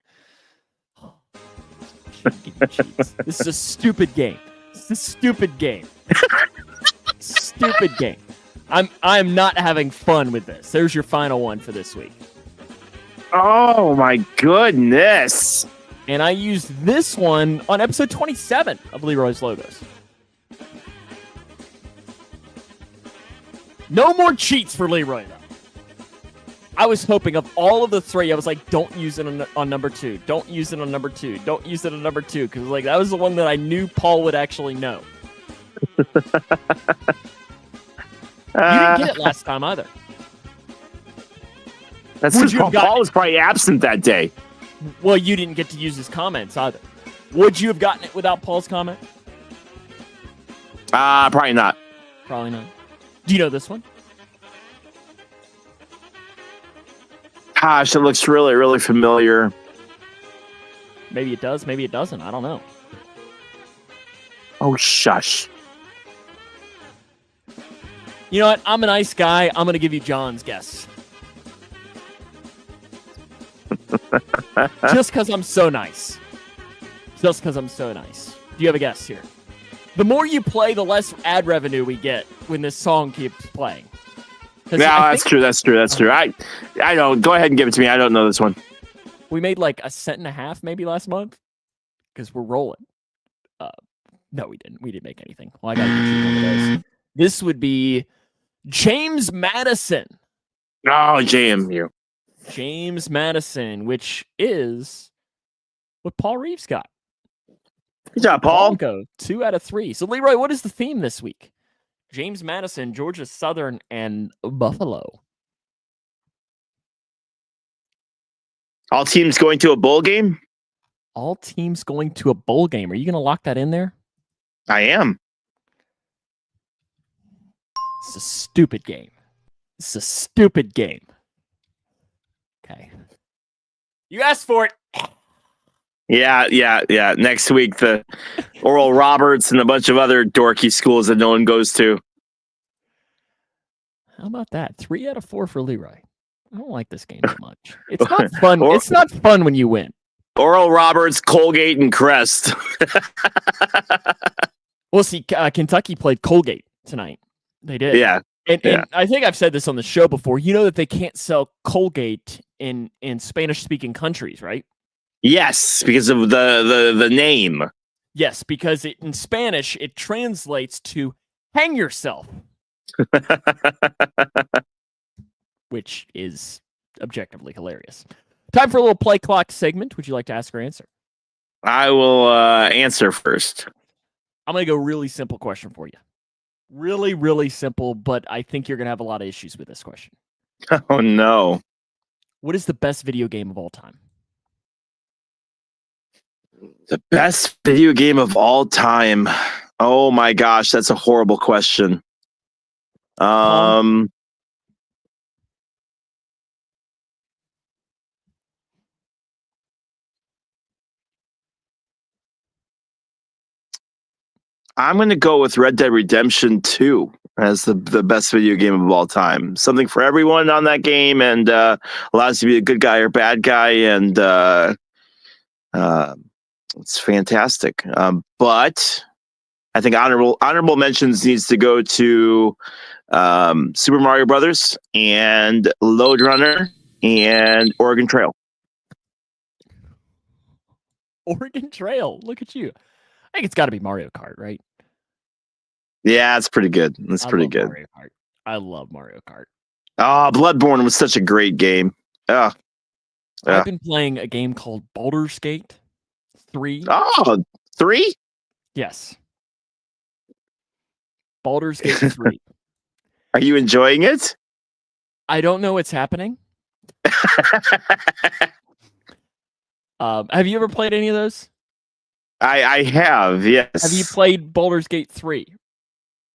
This is a stupid game. Stupid game. I'm not having fun with this. There's your final one for this week. Oh my goodness. And I used this one on episode 27 of Leroy's Logos. No more cheats for Leroy, though. I was hoping of all of the 3, I was like, don't use it on number 2. Don't use it on number 2. Don't use it on number 2. Because like that was the one that I knew Paul would actually know. You didn't get it last time either. That's because Paul was probably absent that day. Well, you didn't get to use his comments either. Would you have gotten it without Paul's comment? Probably not. Probably not. Do you know this one? Gosh, it looks really, really familiar. Maybe it does. Maybe it doesn't. I don't know. Oh, shush. You know what? I'm a nice guy. I'm going to give you John's guess. Just because I'm so nice. Just because I'm so nice. Do you have a guess here? The more you play, the less ad revenue we get when this song keeps playing. Yeah, that's true. That's true. That's true. I don't. Go ahead and give it to me. I don't know this one. We made like $1.50 maybe last month because we're rolling. No, we didn't. We didn't make anything. Well, I got to get you one of those. This would be James Madison. Oh, JMU. James Madison, which is what Paul Reeves got. Good job, Paul. Go 2 out of 3. So, Leroy, what is the theme this week? James Madison, Georgia Southern, and Buffalo. All teams going to a bowl game? All teams going to a bowl game. Are you going to lock that in there? I am. It's a stupid game. It's a stupid game. Okay. You asked for it. Yeah. Next week, the Oral Roberts and a bunch of other dorky schools that no one goes to. How about that? 3 out of 4 for Leroy. I don't like this game that much. It's not fun. It's not fun when you win. Oral Roberts, Colgate, and Crest. Well, see, Kentucky played Colgate tonight. They did. Yeah. And I think I've said this on the show before. You know that they can't sell Colgate in Spanish-speaking countries, right? Yes, because of the name. Yes, because in Spanish, it translates to hang yourself. Which is objectively hilarious. Time for a little play clock segment. Would you like to ask or answer? I will answer first. I'm going to go really simple question for you. Really, really simple, but I think you're going to have a lot of issues with this question. Oh, no. What is the best video game of all time? The best video game of all time. Oh, my gosh. That's a horrible question. I'm going to go with Red Dead Redemption 2 as the best video game of all time. Something for everyone on that game, and allows you to be a good guy or bad guy, and it's fantastic. But I think honorable mentions needs to go to Super Mario Brothers and Lode Runner and Oregon Trail. Oregon Trail. Look at you. I think it's got to be Mario Kart, right? Yeah, it's pretty good. It's pretty good. Mario Kart. I love Mario Kart. Oh, Bloodborne was such a great game. I've been playing a game called Baldur's Gate 3. Oh, 3? Yes. Baldur's Gate 3. Are you enjoying it? I don't know what's happening. Have you ever played any of those? I have, yes. Have you played Baldur's Gate 3?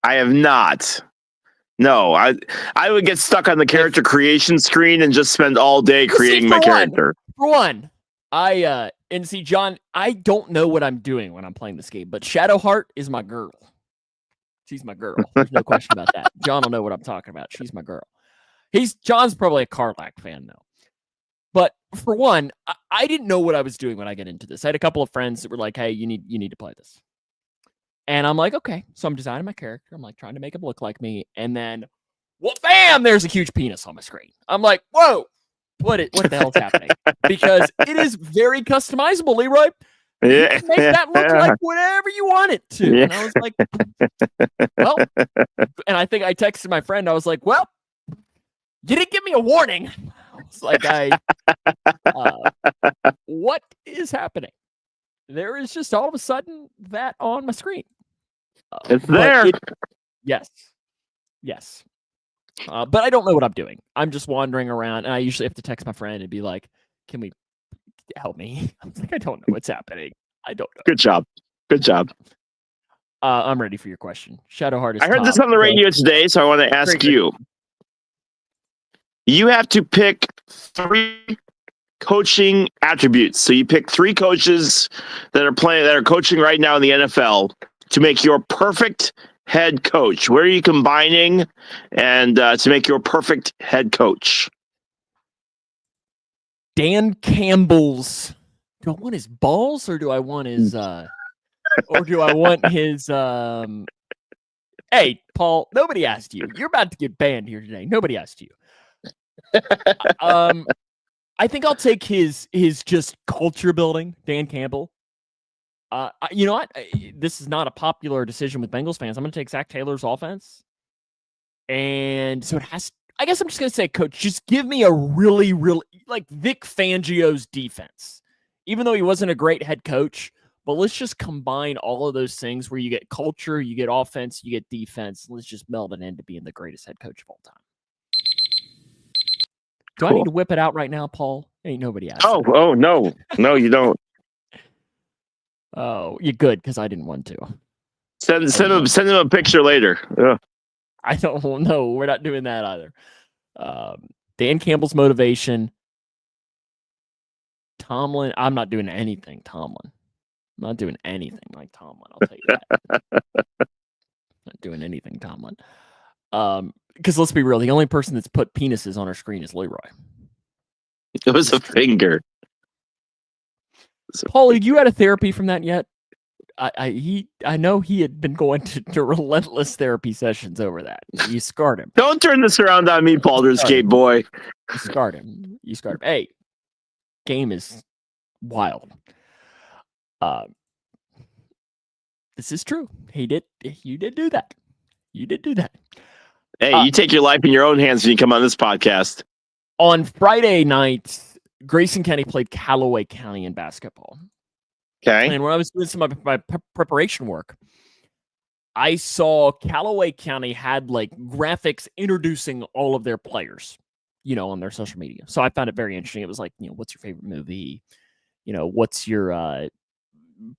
I have not. No, I would get stuck on the character creation screen and just spend all day creating my character. For one, and see, John, I don't know what I'm doing when I'm playing this game, but Shadowheart is my girl. She's my girl. There's no question about that. John will know what I'm talking about. She's my girl. John's probably a Karlak fan, though. But for one, I didn't know what I was doing when I get into this. I had a couple of friends that were like, hey, you need to play this. And I'm like, okay. So I'm designing my character. I'm like trying to make him look like me. And then, bam, there's a huge penis on my screen. I'm like, whoa, what the hell's happening? Because it is very customizable, Leroy. You can make that look like whatever you want it to. Yeah. And I was like, well, and I think I texted my friend. I was like, well, you didn't give me a warning. I was like, what is happening? There is just all of a sudden that on my screen. It's there. Yes. But I don't know what I'm doing. I'm just wandering around, and I usually have to text my friend and be like, can we help me. I was like, I don't know what's happening. I don't know. Good job. I'm ready for your question. Shadowheart is I heard top. this on the radio today, so I want to ask you. You have to pick 3 coaching attributes. So you pick 3 coaches that are coaching right now in the NFL to make your perfect head coach. Where are you combining and to make your perfect head coach? Dan Campbell's. Do I want his balls or do I want his Hey, Paul, nobody asked you. You're about to get banned here today. Nobody asked you. I think I'll take his just culture building, Dan Campbell. You know what? This is not a popular decision with Bengals fans. I'm going to take Zach Taylor's offense. And so it has, I guess I'm just going to say, coach, just give me a really, like Vic Fangio's defense. Even though he wasn't a great head coach, but let's just combine all of those things where you get culture, you get offense, you get defense. Let's just meld it into being the greatest head coach of all time. Do I need to whip it out right now, Paul? Ain't nobody asked. Oh, no, you don't. Oh, you're good because I didn't want to. Send him a picture later. Ugh. I don't know. We're not doing that either. Dan Campbell's motivation. Tomlin. I'm not doing anything. Tomlin. I'm not doing anything like Tomlin. I'll tell you that. Not doing anything, Tomlin. Because let's be real, the only person that's put penises on our screen is Leroy. It was a finger. Paul, you had a therapy from that yet? I know he had been going to relentless therapy sessions over that. You scarred him. Don't turn this around on me, Baldur's Gate boy. You scarred him. Hey, game is wild. This is true. You did do that. You did do that. Hey, you take your life in your own hands when you come on this podcast. On Friday night, Grayson County played Callaway County in basketball. Okay. And when I was doing some of my preparation work, I saw Callaway County had like graphics introducing all of their players, on their social media. So I found it very interesting. It was like, what's your favorite movie? What's your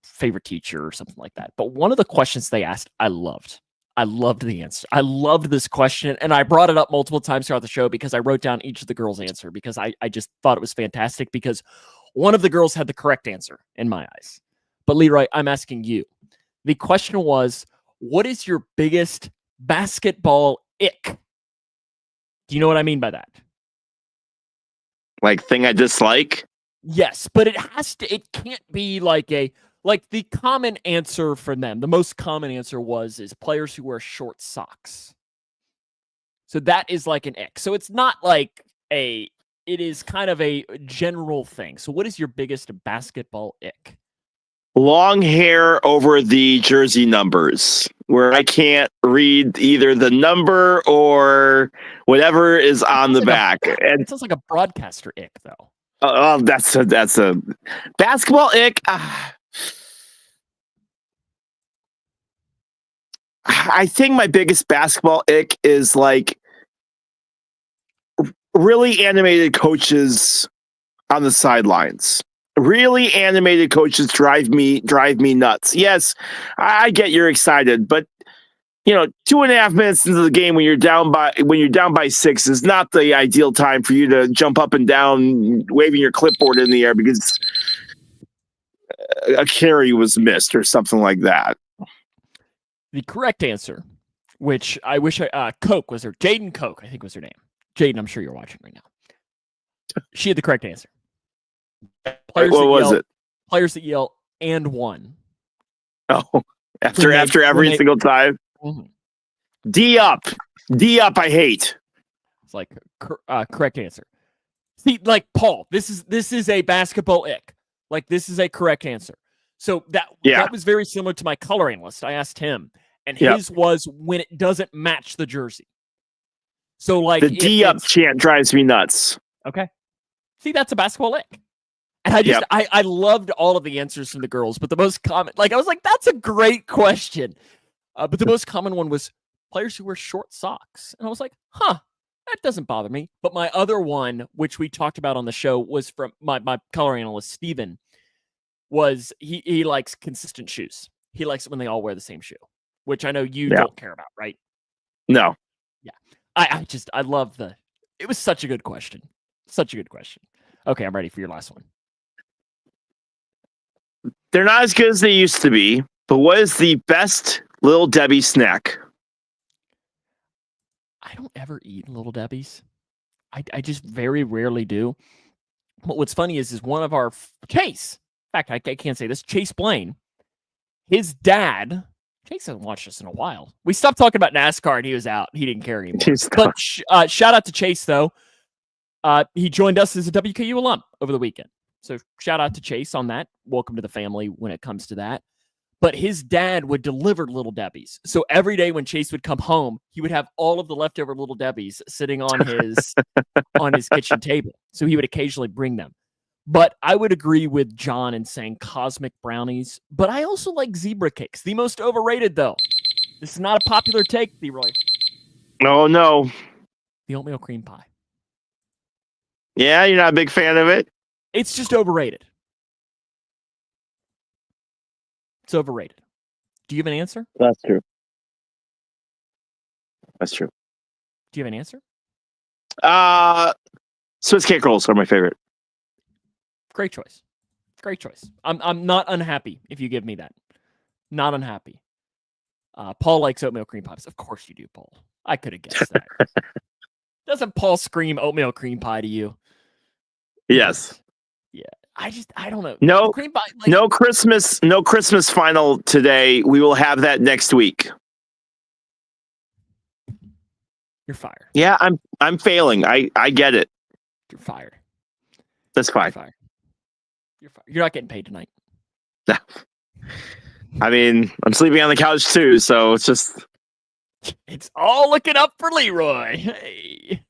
favorite teacher or something like that. But one of the questions they asked, I loved the answer. I loved this question. And I brought it up multiple times throughout the show because I wrote down each of the girls' answer because I just thought it was fantastic because one of the girls had the correct answer in my eyes. But Leroy, I'm asking you. The question was, what is your biggest basketball ick? Do you know what I mean by that? Like thing I dislike? Yes, but it can't be like the common answer for them. The most common answer is players who wear short socks. So that is like an ick. So it's not like it is kind of a general thing. So what is your biggest basketball ick? Long hair over the jersey numbers, where I can't read either the number or whatever is on the back. It sounds like a broadcaster ick, though. Oh, that's a basketball ick. I think my biggest basketball ick is like really animated coaches on the sidelines. Really animated coaches drive me nuts. Yes, I get you're excited, but 2.5 minutes into the game when you're down by 6 is not the ideal time for you to jump up and down waving your clipboard in the air because a carry was missed or something like that. The correct answer, which I wish Coke was her. Jaden Coke, I think was her name. Jaden, I'm sure you're watching right now. She had the correct answer. What was it? Players that yell and one. Oh, after every single time. Mm-hmm. D up. I hate. It's like correct answer. See, like Paul, this is a basketball ick. Like this is a correct answer. So that was very similar to my color analyst. I asked him, and his was when it doesn't match the jersey. So like the D up chant drives me nuts. Okay. See, that's a basketball ick. And I loved all of the answers from the girls, but the most common, I was like, that's a great question. But the most common one was players who wear short socks. And I was like, huh, That doesn't bother me. But my other one, which we talked about on the show, was from my color analyst, Steven, was he likes consistent shoes. He likes it when they all wear the same shoe, which I know you don't care about, right? No. Yeah. I love it was such a good question. Such a good question. Okay, I'm ready for your last one. They're not as good as they used to be, but what is the best Little Debbie snack? I don't ever eat Little Debbie's. I just very rarely do. But what's funny is one of our Chase. In fact, I can't say this. Chase Blaine, his dad. Chase hasn't watched us in a while. We stopped talking about NASCAR and he was out. He didn't care anymore. But shout out to Chase though. He joined us as a WKU alum over the weekend. So shout out to Chase on that. Welcome to the family when it comes to that. But his dad would deliver Little Debbie's. So every day when Chase would come home, he would have all of the leftover Little Debbie's sitting on his on his kitchen table. So he would occasionally bring them. But I would agree with John in saying cosmic brownies. But I also like zebra cakes. The most overrated, though. This is not a popular take, Leroy. Oh, no. The oatmeal cream pie. Yeah, you're not a big fan of it? It's just overrated. It's overrated. Do you have an answer? That's true. That's true. Do you have an answer? Swiss cake rolls are my favorite. Great choice. Great choice. I'm not unhappy if you give me that. Not unhappy. Paul likes oatmeal cream pies. Of course you do, Paul. I could have guessed that. Doesn't Paul scream oatmeal cream pie to you? Yes. Yeah. I don't know. No cream pie, no Christmas final today. We will have that next week. You're fired. Yeah, I'm failing. I get it. You're fired. That's fine. You're fired. You're fired. You're not getting paid tonight. I mean, I'm sleeping on the couch too, so it's just it's all looking up for Leroy. Hey.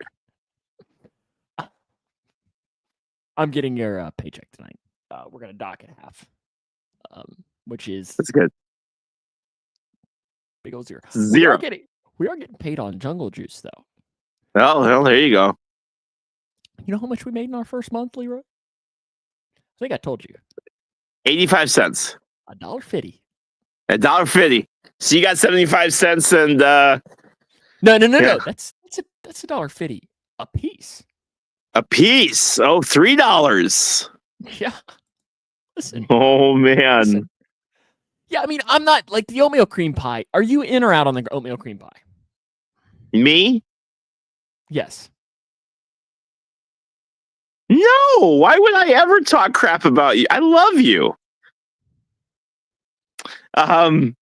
I'm getting your paycheck tonight. We're gonna dock it half, which is that's good. Big old zero. Zero. We are getting paid on Jungle Juice though. Oh, well, there you go. You know how much we made in our first month, Leroy? I think I told you. 85 cents. $1.50. $1.50. So you got 75 cents and No. That's $1.50 a piece. A piece. Oh, $3. Yeah. Listen. Oh man. Listen. Yeah, I mean, I'm not like the oatmeal cream pie. Are you in or out on the oatmeal cream pie? Me? Yes. No. Why would I ever talk crap about you? I love you. No.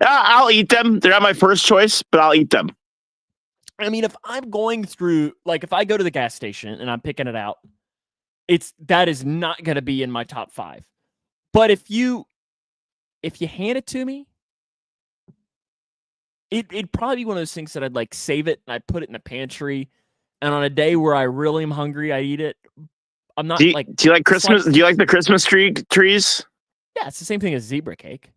I'll eat them. They're not my first choice, but I'll eat them. I mean, if I'm going through, like, if I go to the gas station and I'm picking it out, that is not going to be in my top 5. But if you hand it to me, it'd probably be one of those things that I'd like save it and I put it in the pantry. And on a day where I really am hungry, I eat it. I'm not do you like Christmas? Do you like the Christmas trees? Yeah, it's the same thing as zebra cake.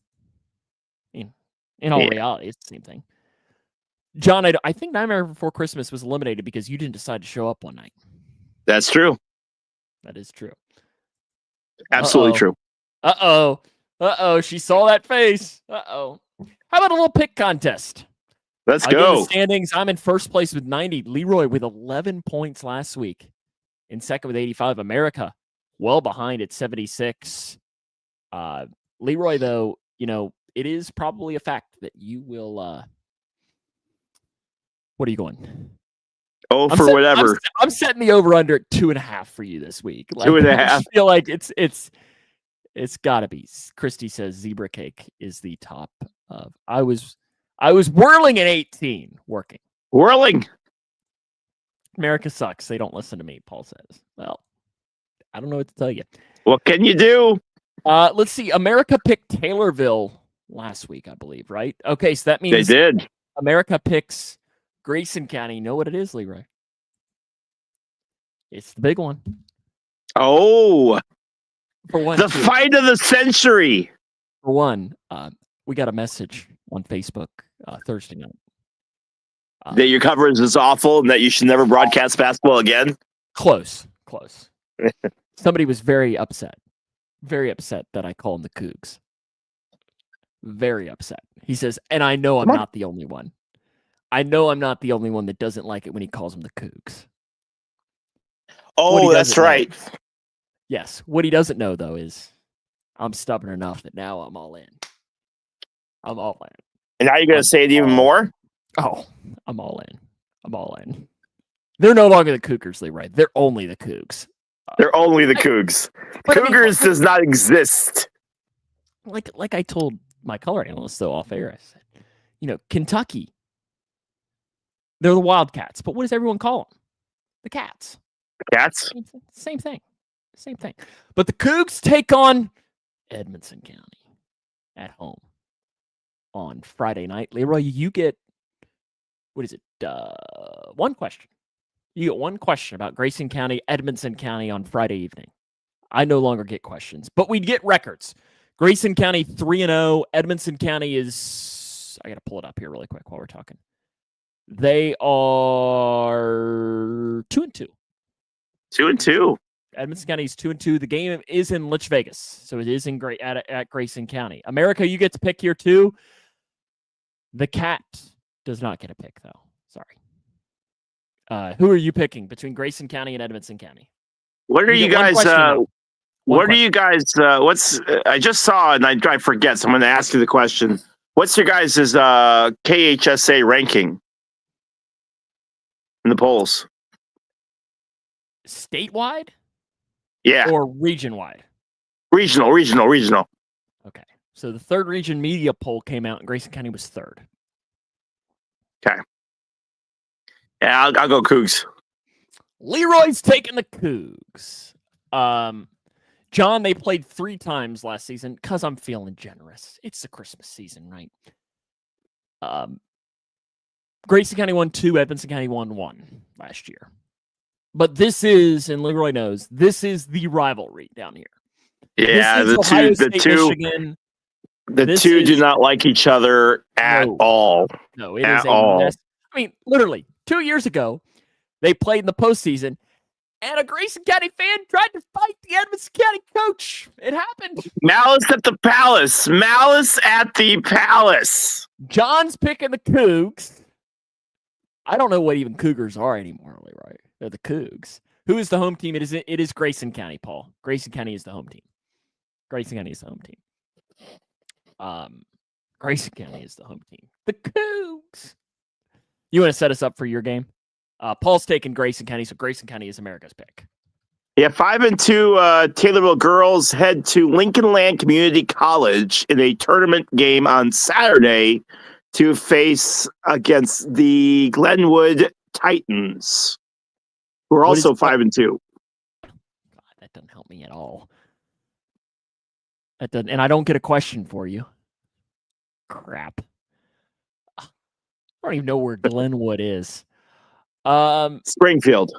In all reality, it's the same thing. John, I think Nightmare Before Christmas was eliminated because you didn't decide to show up one night. That's true. That is true. Absolutely true. Uh-oh. She saw that face. Uh-oh. How about a little pick contest? Let's go. The standings. I'm in first place with 90. Leroy with 11 points last week. In second with 85. America well behind at 76. Leroy, though, it is probably a fact that you will... What are you going? Oh, for whatever. I'm setting the over-under at 2.5 for you this week. Like, 2.5. I feel like it's got to be. Christy says zebra cake is the top of. I was whirling at 18 working. Whirling. America sucks. They don't listen to me, Paul says. Well, I don't know what to tell you. What can you do? Let's see. America picked Taylorville last week, I believe, right? Okay, so that means they did. America picks Grayson County. You know what it is, Leroy? It's the big one. Oh, for one, the fight of the century. For one, we got a message on Facebook Thursday night. That your coverage is awful and that you should never broadcast basketball again? Close. Somebody was very upset that I call them the Cougs. Very upset. He says, and I know I'm not the only one. I know I'm not the only one that doesn't like it when he calls them the Cougs. Oh, that's right. Yes. What he doesn't know, though, is I'm stubborn enough that now I'm all in. I'm all in. And now you're going to say it even more? Oh, I'm all in. They're no longer the Cougars, Leroy. They're only the Cougs. They're only the Cougs. Cougars does not exist. Like I told my color analyst, though, off air, I said, Kentucky, they're the Wildcats, but what does everyone call them? The Cats. Cats? Same thing. But the Cougs take on Edmonson County at home on Friday night. Leroy, you get, one question. You get one question about Grayson County, Edmonson County on Friday evening. I no longer get questions, but we get records. Grayson County 3-0. Edmonson County is, I got to pull it up here really quick while we're talking. They are 2-2. 2-2. Edmonson County is 2-2. The game is in Las Vegas, so it is at Grayson County. America, you get to pick here too. The Cat does not get a pick, though. Sorry. Who are you picking between Grayson County and Edmonson County? What are you guys? What are you guys? I just saw and I forget, so I'm going to ask you the question. What's your guys' KHSA ranking in the polls? Statewide? Yeah. Or region-wide? Regional. Okay. So the third region media poll came out and Grayson County was third. Okay. Yeah, I'll go Cougs. Leroy's taking the Cougs. John, they played 3 times last season because I'm feeling generous. It's the Christmas season, right? Grayson County won 2, Edmonson County won 1 last year. But this is, and Leroy knows, this is the rivalry down here. Yeah, the two do not like each other at all. No, it is a mess. I mean, literally, 2 years ago, they played in the postseason, and a Grayson County fan tried to fight the Edmonson County coach. It happened. Malice at the Palace. John's picking the Cougs. I don't know what even Cougars are anymore, Leroy. They're the Cougs. Who is the home team? It is Grayson County, Paul. Grayson County is the home team. Grayson County is the home team. The Cougs. You want to set us up for your game? Paul's taking Grayson County, so Grayson County is America's pick. Yeah, 5-2 Taylorville girls head to Lincoln Land Community College in a tournament game on Saturday to face against the Glenwood Titans, who are also 5-2. God, that doesn't help me at all. That doesn't, and I don't get a question for you. Crap. I don't even know where Glenwood is. Springfield.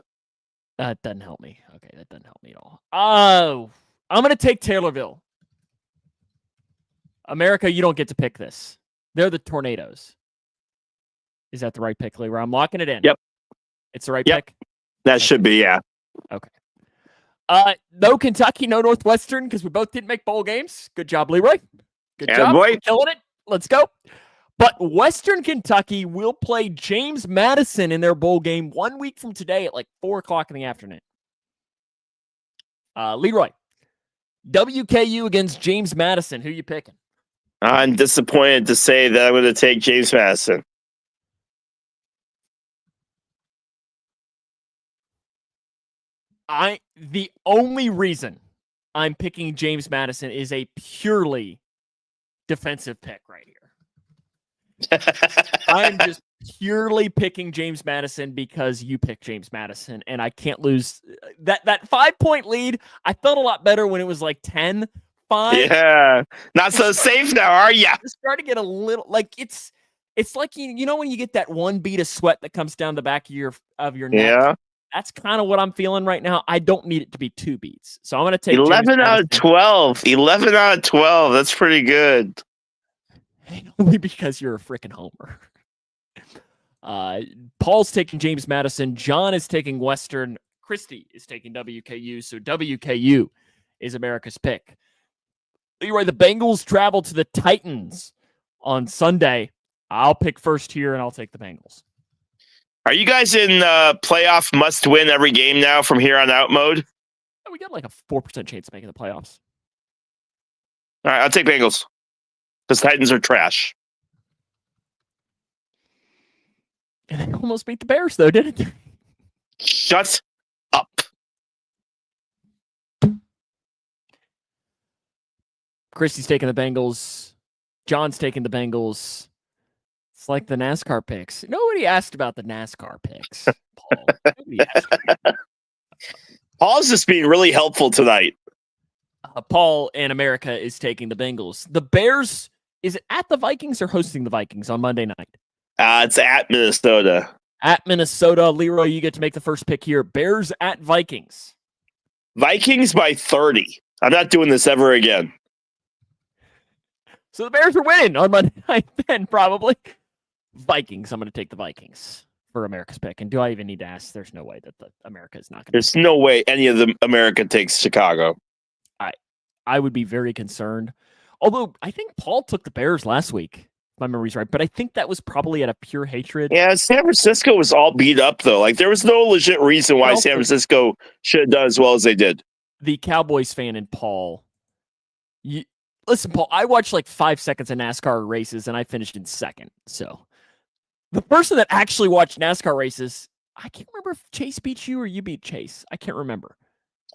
That doesn't help me. Okay, that doesn't help me at all. Oh, I'm going to take Taylorville. America, you don't get to pick this. They're the Tornadoes. Is that the right pick, Leroy? I'm locking it in. Yep. It's the right pick? That should be, yeah. Okay. No Kentucky, no Northwestern, because we both didn't make bowl games. Good job, Leroy. Good job. Boy. Killing it. Let's go. But Western Kentucky will play James Madison in their bowl game 1 week from today at like 4 o'clock in the afternoon. Leroy, WKU against James Madison. Who you picking? I'm disappointed to say that I'm going to take James Madison. The only reason I'm picking James Madison is a purely defensive pick right here. I'm just purely picking James Madison because you picked James Madison, and I can't lose that 5-point lead. I felt a lot better when it was like 10-5. Yeah, not so safe now, are you? It's starting to get a little like it's like you know when you get that one bead of sweat that comes down the back of your neck. Yeah. That's kind of what I'm feeling right now. I don't need it to be 2 beats. So I'm going to take 11 out of 12. 11 out of 12. That's pretty good. Only because you're a freaking homer. Paul's taking James Madison. John is taking Western. Christy is taking WKU. So WKU is America's pick. Leroy, the Bengals travel to the Titans on Sunday. I'll pick first here, and I'll take the Bengals. Are you guys in playoff must-win every game now from here on out mode? We got like a 4% chance of making the playoffs. All right, I'll take Bengals. Because Titans are trash. And they almost beat the Bears, though, didn't they? Shut up. Christy's taking the Bengals. John's taking the Bengals. It's like the NASCAR picks. Nobody asked about the NASCAR picks, Paul. Nobody asked. Paul's just being really helpful tonight. Paul in America is taking the Bengals. The Bears, is it at the Vikings or hosting the Vikings on Monday night? It's at Minnesota. At Minnesota. Leroy, you get to make the first pick here. Bears at Vikings. Vikings by 30. I'm not doing this ever again. So the Bears are winning on Monday night then, probably. Vikings. I'm going to take the Vikings for America's pick. And do I even need to ask? There's no way that America is not going to. There's no way any of the America takes Chicago. I would be very concerned. Although I think Paul took the Bears last week, if my memory's right. But I think that was probably out of pure hatred. Yeah, San Francisco was all beat up, though. Like, there was no legit reason why San Francisco should have done as well as they did. The Cowboys fan in Paul. Listen, Paul, I watched like 5 seconds of NASCAR races, and I finished in second. So the person that actually watched NASCAR races, I can't remember if Chase beat you or you beat Chase. I can't remember.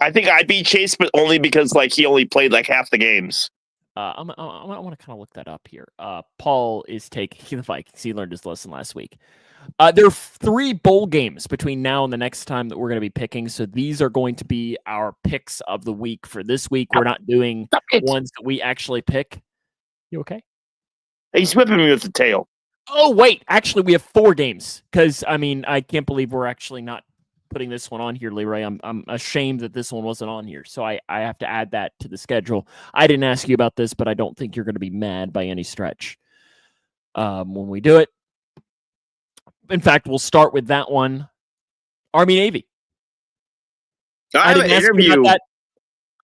I think I beat Chase, but only because like he only played like half the games. I want to kind of look that up here. Paul is taking the Vikings. He learned his lesson last week. There are 3 bowl games between now and the next time that we're going to be picking. So these are going to be our picks of the week for this week. We're not doing ones that we actually pick. You okay? He's whipping me with the tail. Oh, wait. Actually, we have 4 games. Because, I mean, I can't believe we're actually not putting this one on here, Leroy. I'm ashamed that this one wasn't on here. So I have to add that to the schedule. I didn't ask you about this, but I don't think you're going to be mad by any stretch when we do it. In fact, we'll start with that one. Army-Navy. I have an interview. I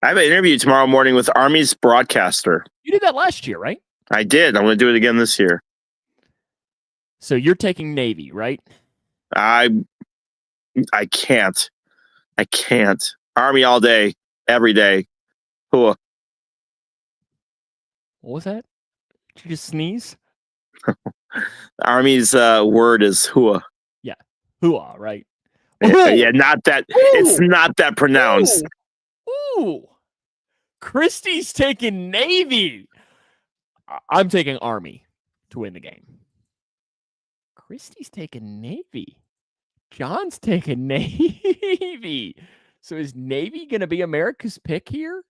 have an interview tomorrow morning with Army's broadcaster. You did that last year, right? I did. I'm going to do it again this year. So you're taking Navy, right? I can't. Army all day, every day. Hooah. What was that? Did you just sneeze? Army's word is hooah. Yeah. Hooah, right? Yeah, not that. Ooh. It's not that pronounced. Ooh. Christy's taking Navy. I'm taking Army to win the game. Christy's taking Navy. John's taking Navy. So is Navy going to be America's pick here?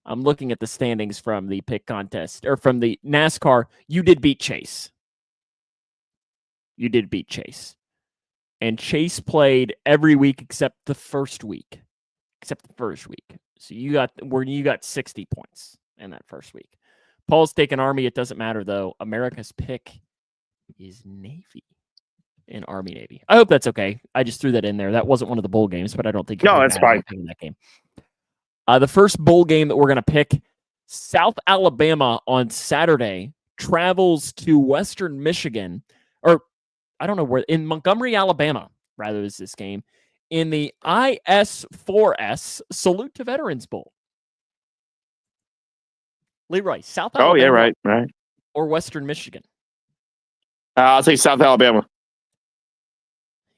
I'm looking at the standings from the pick contest, or from the NASCAR. You did beat Chase. And Chase played every week except the first week. So you got 60 points in that first week. Paul's taking Army. It doesn't matter, though. America's pick is Navy. In Army-Navy. I hope that's okay. I just threw that in there. That wasn't one of the bowl games, but I don't think... No, that's fine. In that game. The first bowl game that we're going to pick, South Alabama on Saturday travels to Western Michigan, or I don't know where, in Montgomery, Alabama, rather, is this game, in the IS4S Salute to Veterans Bowl. Leroy, South Alabama. Oh, yeah, right. Or Western Michigan? I'll take South Alabama.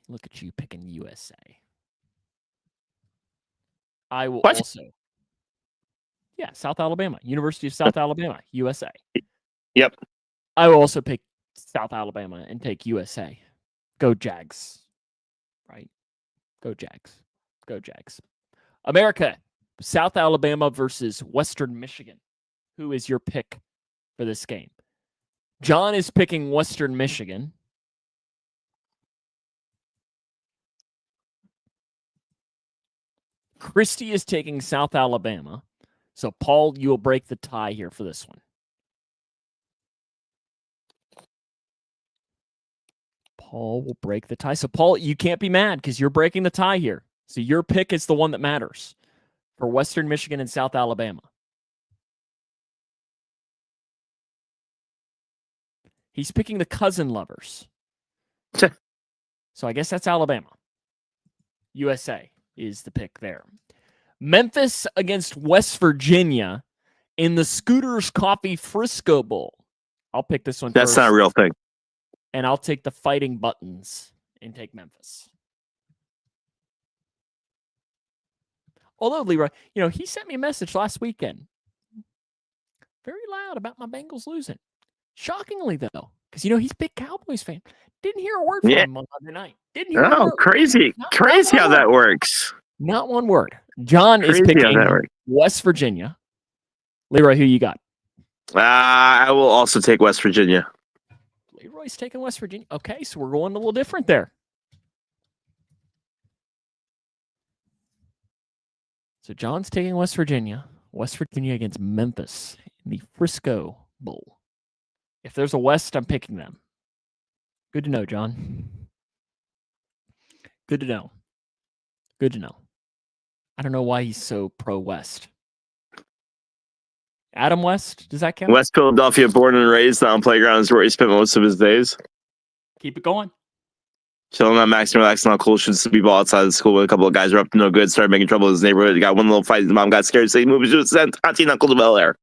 Look at you picking USA. I will also. Yeah, South Alabama. University of South Alabama, USA. Yep. I will also pick South Alabama and take USA. Go Jags. Right? Go Jags. America, South Alabama versus Western Michigan. Who is your pick for this game? John is picking Western Michigan. Christy is taking South Alabama. So, Paul, you will break the tie here for this one. Paul will break the tie. So, Paul, you can't be mad because you're breaking the tie here. So your pick is the one that matters for Western Michigan and South Alabama. He's picking the cousin lovers. So I guess that's Alabama. USA is the pick there. Memphis against West Virginia in the Scooters Coffee Frisco Bowl. I'll pick this one first. That's not a real thing. And I'll take the Fighting Buttons and take Memphis. Although, Leroy, he sent me a message last weekend. Very loud about my Bengals losing. Shockingly, though, because, he's a big Cowboys fan. Didn't hear a word from him on Monday night. Didn't hear a word. Crazy. Crazy how that works. Not one word. John is picking West Virginia. Leroy, who you got? I will also take West Virginia. Leroy's taking West Virginia. Okay, so we're going a little different there. So John's taking West Virginia. West Virginia against Memphis in the Frisco Bowl. If there's a West, I'm picking them. Good to know, John. Good to know. Good to know. I don't know why he's so pro-West. Adam West, does that count? West Philadelphia, born and raised on playgrounds where he spent most of his days. Keep it going. Chilling on Max and relaxing on cool shoots to people outside of school when a couple of guys were up to no good, started making trouble in his neighborhood. He got one little fight. His mom got scared, so he moved his auntie and uncle to Bel Air.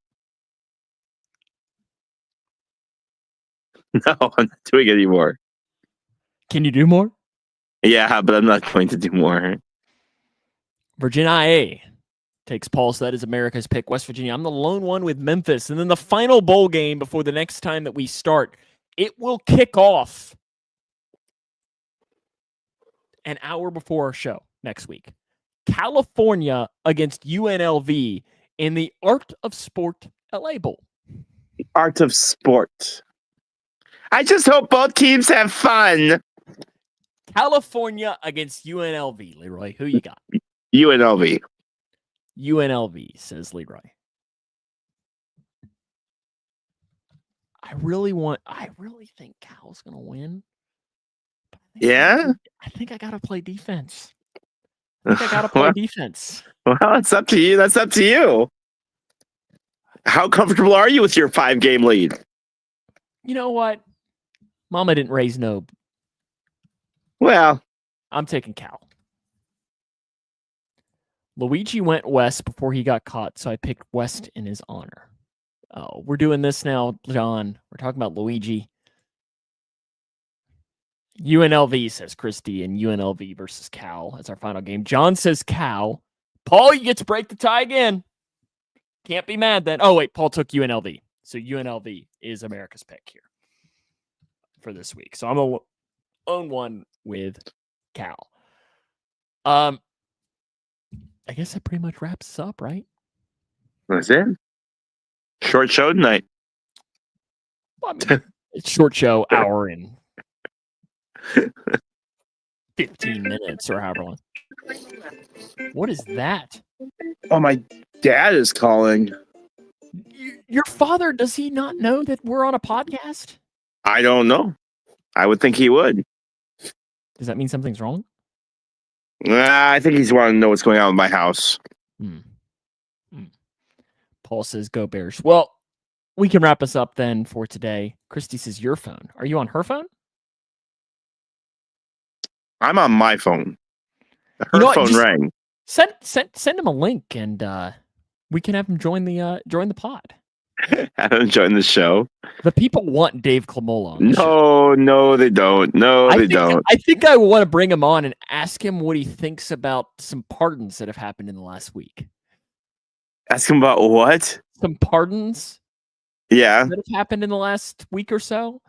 No, I'm not doing it anymore. Can you do more? Yeah, but I'm not going to do more. Virginia takes Paul, so that is America's pick. West Virginia. I'm the lone one with Memphis. And then the final bowl game before the next time that we start, it will kick off an hour before our show next week. California against UNLV in the Art of Sport LA Bowl. The Art of Sport. I just hope both teams have fun. California against UNLV. Leroy, who you got? UNLV. UNLV, says Leroy. I really think Cal's going to win. Yeah? I think I got to play defense. Defense. Well, it's up to you. That's up to you. How comfortable are you with your 5-game lead? You know what? Mama didn't raise no. Well, I'm taking Cal. Luigi went west before he got caught, so I picked west in his honor. Oh, we're doing this now, John. We're talking about Luigi. UNLV, says Christy, and UNLV versus Cal. That's our final game. John says Cal. Paul, you get to break the tie again. Can't be mad then. Oh, wait, Paul took UNLV. So UNLV is America's pick here for this week. So I'm on one with Cal. I guess that pretty much wraps us up, right? That's it. Short show tonight. Well, I mean, it's short show, hour and 15 minutes or however long. What is that? Oh, my dad is calling. Your father, does he not know that we're on a podcast? I don't know. I would think he would. Does that mean something's wrong? I think he's wanting to know what's going on with my house. Paul says, go Bears. Well, we can wrap us up then for today. Christy says, your phone. Are you on her phone? I'm on my phone. Her phone rang. Send him a link and we can have him join the pod. Have him join the show. The people want Dave Clamola on the show. No, they don't. They don't. I think I want to bring him on and ask him what he thinks about some pardons that have happened in the last week. Ask him about what? Some pardons. Yeah. That have happened in the last week or so.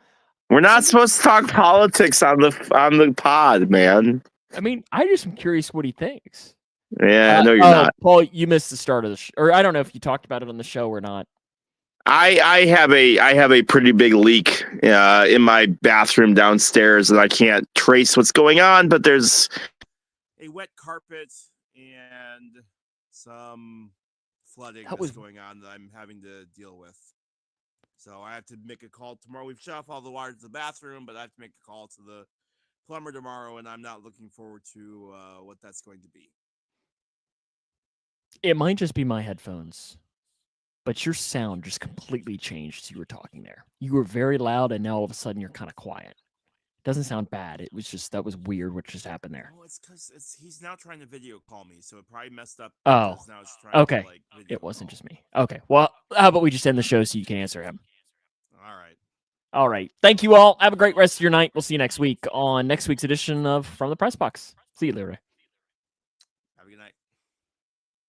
We're not supposed to talk politics on the pod, man. I mean, I just am curious what he thinks. Yeah, no, you're not. Paul, you missed the start of the show. Or I don't know if you talked about it on the show or not. I have a pretty big leak in my bathroom downstairs and I can't trace what's going on, but there's a wet carpet and some flooding that's going on that I'm having to deal with. So I have to make a call tomorrow. We've shut off all the wires to the bathroom, but I have to make a call to the plumber tomorrow, and I'm not looking forward to what that's going to be. It might just be my headphones, but your sound just completely changed as you were talking there. You were very loud, and now all of a sudden you're kind of quiet. Doesn't sound bad. It was just, that was weird what just happened there. Oh, it's because he's now trying to video call me, so it probably messed up. Oh, now it's trying okay. To, like, it wasn't just me. Okay. Well, how about we just end the show so you can answer him? All right. All right. Thank you all. Have a great rest of your night. We'll see you next week on next week's edition of From the Pressbox. See you, Leroy.